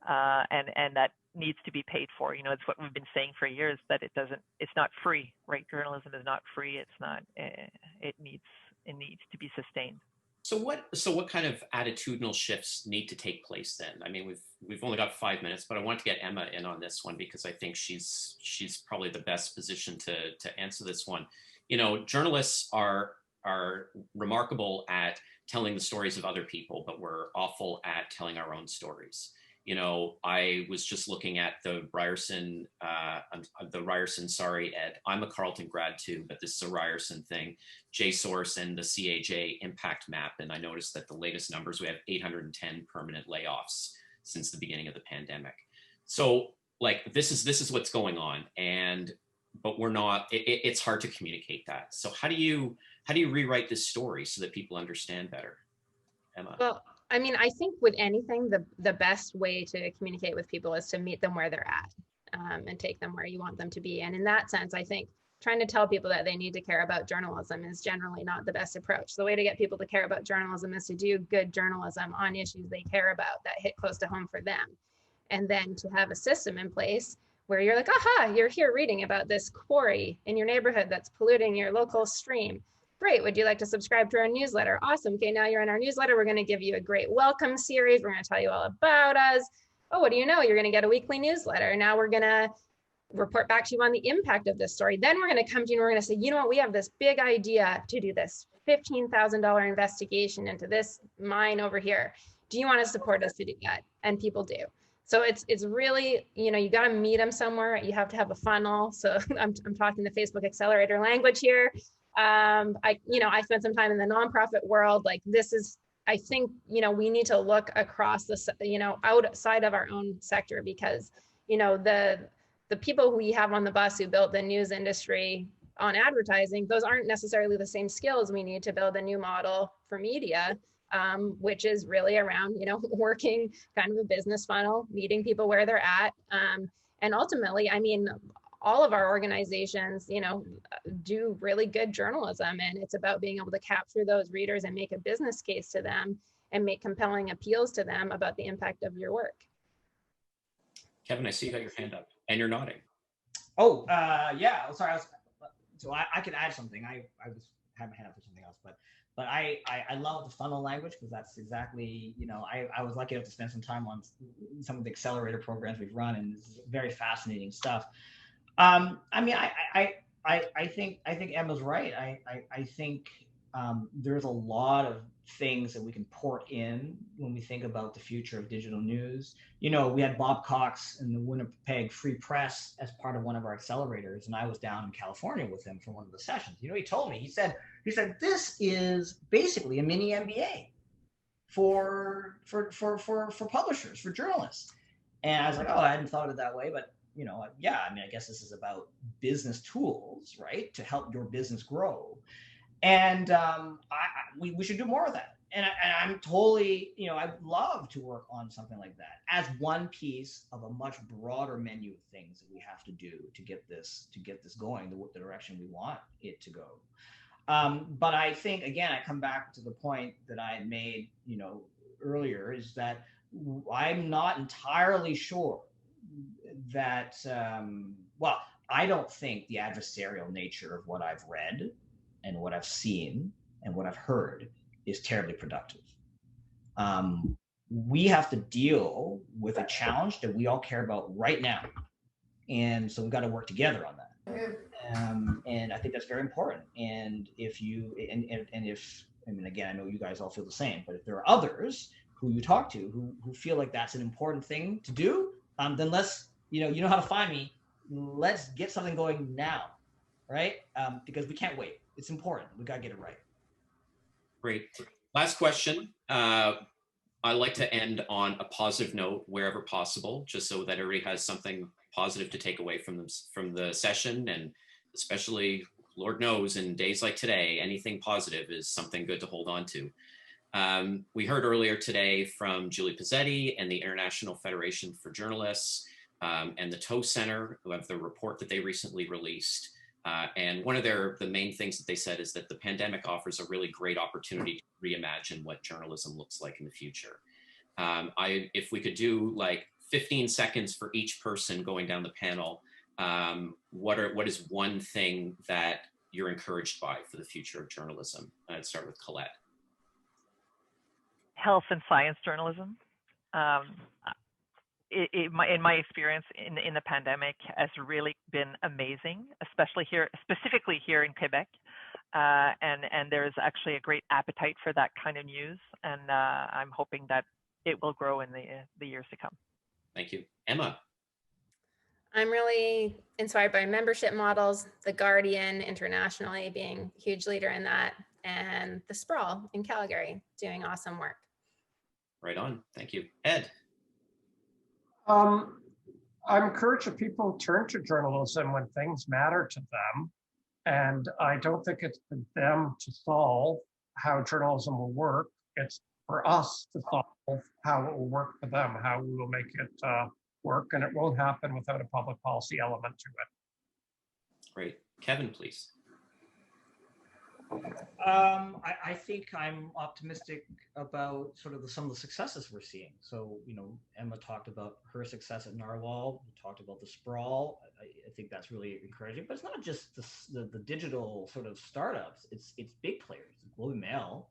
and that needs to be paid for. It's what we've been saying for years, that it's not free, right? Journalism is not free. It's not. It needs to be sustained. So what kind of attitudinal shifts need to take place then? I mean, we've only got 5 minutes, but I want to get Emma in on this one because I think she's probably the best position to answer this one. Journalists are remarkable at telling the stories of other people, but we're awful at telling our own stories. I was just looking at the Ryerson, sorry, Ed, I'm a Carleton grad too, but this is a Ryerson thing, JSource and the CAJ impact map. And I noticed that the latest numbers, we have 810 permanent layoffs since the beginning of the pandemic. So like, this is what's going on. But we're not, it's hard to communicate that. So how do you rewrite this story so that people understand better? Emma? Well, I mean, I think with anything, the best way to communicate with people is to meet them where they're at, and take them where you want them to be. And in that sense, I think trying to tell people that they need to care about journalism is generally not the best approach. The way to get people to care about journalism is to do good journalism on issues they care about that hit close to home for them. And then to have a system in place where you're like, aha, you're here reading about this quarry in your neighborhood that's polluting your local stream. Great, would you like to subscribe to our newsletter? Awesome, okay, now you're in our newsletter. We're gonna give you a great welcome series. We're gonna tell you all about us. Oh, what do you know? You're gonna get a weekly newsletter. Now we're gonna report back to you on the impact of this story. Then we're gonna come to you and we're gonna say, you know what, we have this big idea to do this $15,000 investigation into this mine over here. Do you wanna support us to do that? And people do. So it's really, you got to meet them somewhere. You have to have a funnel. So I'm talking the Facebook accelerator language here. I spent some time in the nonprofit world. Like this is, I think, we need to look across the, outside of our own sector, because, the people we have on the bus who built the news industry on advertising, those aren't necessarily the same skills we need to build a new model for media. Which is really around, working kind of a business funnel, meeting people where they're at. And ultimately, I mean, all of our organizations, do really good journalism, and it's about being able to capture those readers and make a business case to them and make compelling appeals to them about the impact of your work. Kevin, I see you got your hand up and you're nodding. Oh, yeah, sorry. So I could add something. I was had my hand up for something else, but But I love the funnel language because that's exactly, you know, I was lucky enough to spend some time on some of the accelerator programs we've run, and it's very fascinating stuff. I mean, I think Emma's right. I think there's a lot of things that we can port in when we think about the future of digital news. You know, we had Bob Cox in the Winnipeg Free Press as part of one of our accelerators, and I was down in California with him for one of the sessions. You know, he told me, he said, this is basically a mini MBA for publishers, for journalists. And I was like, oh, I hadn't thought of it that way, but you know, yeah, I mean, I guess this is about business tools, right, to help your business grow. And we should do more of that. And I'm totally, you know, I'd love to work on something like that as one piece of a much broader menu of things that we have to do to get this going the direction we want it to go. But I think, again, I come back to the point that I made, you know, earlier, is that I'm not entirely sure that, well, I don't think the adversarial nature of what I've read and what I've seen and what I've heard is terribly productive. We have to deal with a challenge that we all care about right now. And so we've got to work together on that. And I think that's very important. And if you, and if, I mean, again, I know you guys all feel the same, but if there are others who you talk to who feel like that's an important thing to do, then let's, you know how to find me. Let's get something going now, right? Because we can't wait. It's important. We got to get it right. Great. Last question. I like to end on a positive note wherever possible, just so that everybody has something positive to take away from the session, and especially, Lord knows, in days like today, anything positive is something good to hold on to. We heard earlier today from Julie Pizzetti and the International Federation for Journalists and the Toe Center, who have the report that they recently released. And one of the main things that they said is that the pandemic offers a really great opportunity to reimagine what journalism looks like in the future. If we could do like 15 seconds for each person going down the panel, what is one thing that you're encouraged by for the future of journalism? I'd start with Colette. Health and science journalism. In my experience in the pandemic has really been amazing, especially here, specifically here in Quebec. And there's actually a great appetite for that kind of news. And I'm hoping that it will grow in the years to come. Thank you. Emma. I'm really inspired by membership models, The Guardian internationally being a huge leader in that, and the Sprawl in Calgary doing awesome work. Right on. Thank you. Ed. I'm encouraged that people turn to journalism when things matter to them. And I don't think it's for them to solve how journalism will work. It's for us to solve how it will work for them, how we will make it work. And it won't happen without a public policy element to it. Great. Kevin, please. I think I'm optimistic about sort of some of the successes we're seeing. So, you know, Emma talked about her success at Narwhal. We talked about the Sprawl. I think that's really encouraging. But it's not just the digital sort of startups. It's big players. Globe and Mail,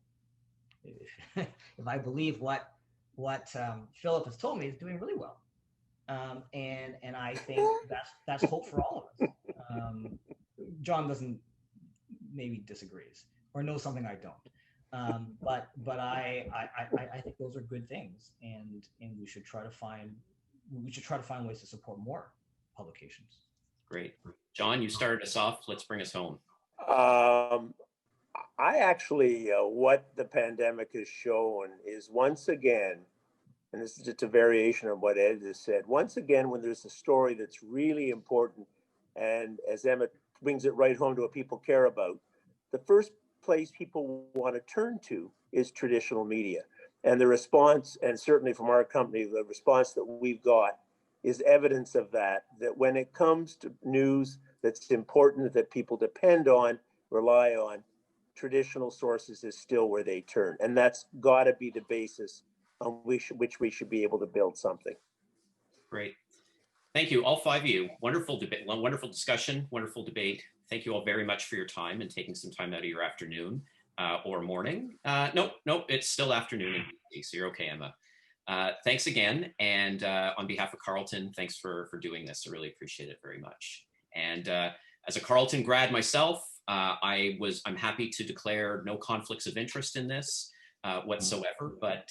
if I believe what Philip has told me, is doing really well. And I think that's hope for all of us. John maybe disagrees or knows something I don't. But I think those are good things, and we should try to find ways to support more publications. Great. John, you started us off. Let's bring us home. I actually, what the pandemic has shown is, once again, and this is just a variation of what Ed has said, once again, when there's a story that's really important, and as Emma brings it right home to what people care about, the first place people want to turn to is traditional media. And the response, and certainly from our company, the response that we've got is evidence of that when it comes to news that's important, that people depend on, rely on, traditional sources is still where they turn. And that's got to be the basis on which we should be able to build something. Great. Thank you, all five of you. Wonderful debate, wonderful discussion, wonderful debate. Thank you all very much for your time and taking some time out of your afternoon. or morning. Nope, it's still afternoon in BC, so you're okay, Emma. Thanks again, and on behalf of Carleton, thanks for doing this. I really appreciate it very much. And as a Carleton grad myself, I'm happy to declare no conflicts of interest in this whatsoever, but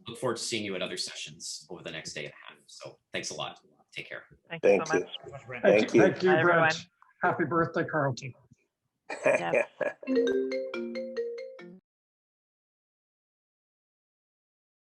look forward to seeing you at other sessions over the next day and a half. So thanks a lot. Take care. Thank you so much. Thank you. Thank you, Bye, everyone. Brent. Happy birthday, Carlton. Yes.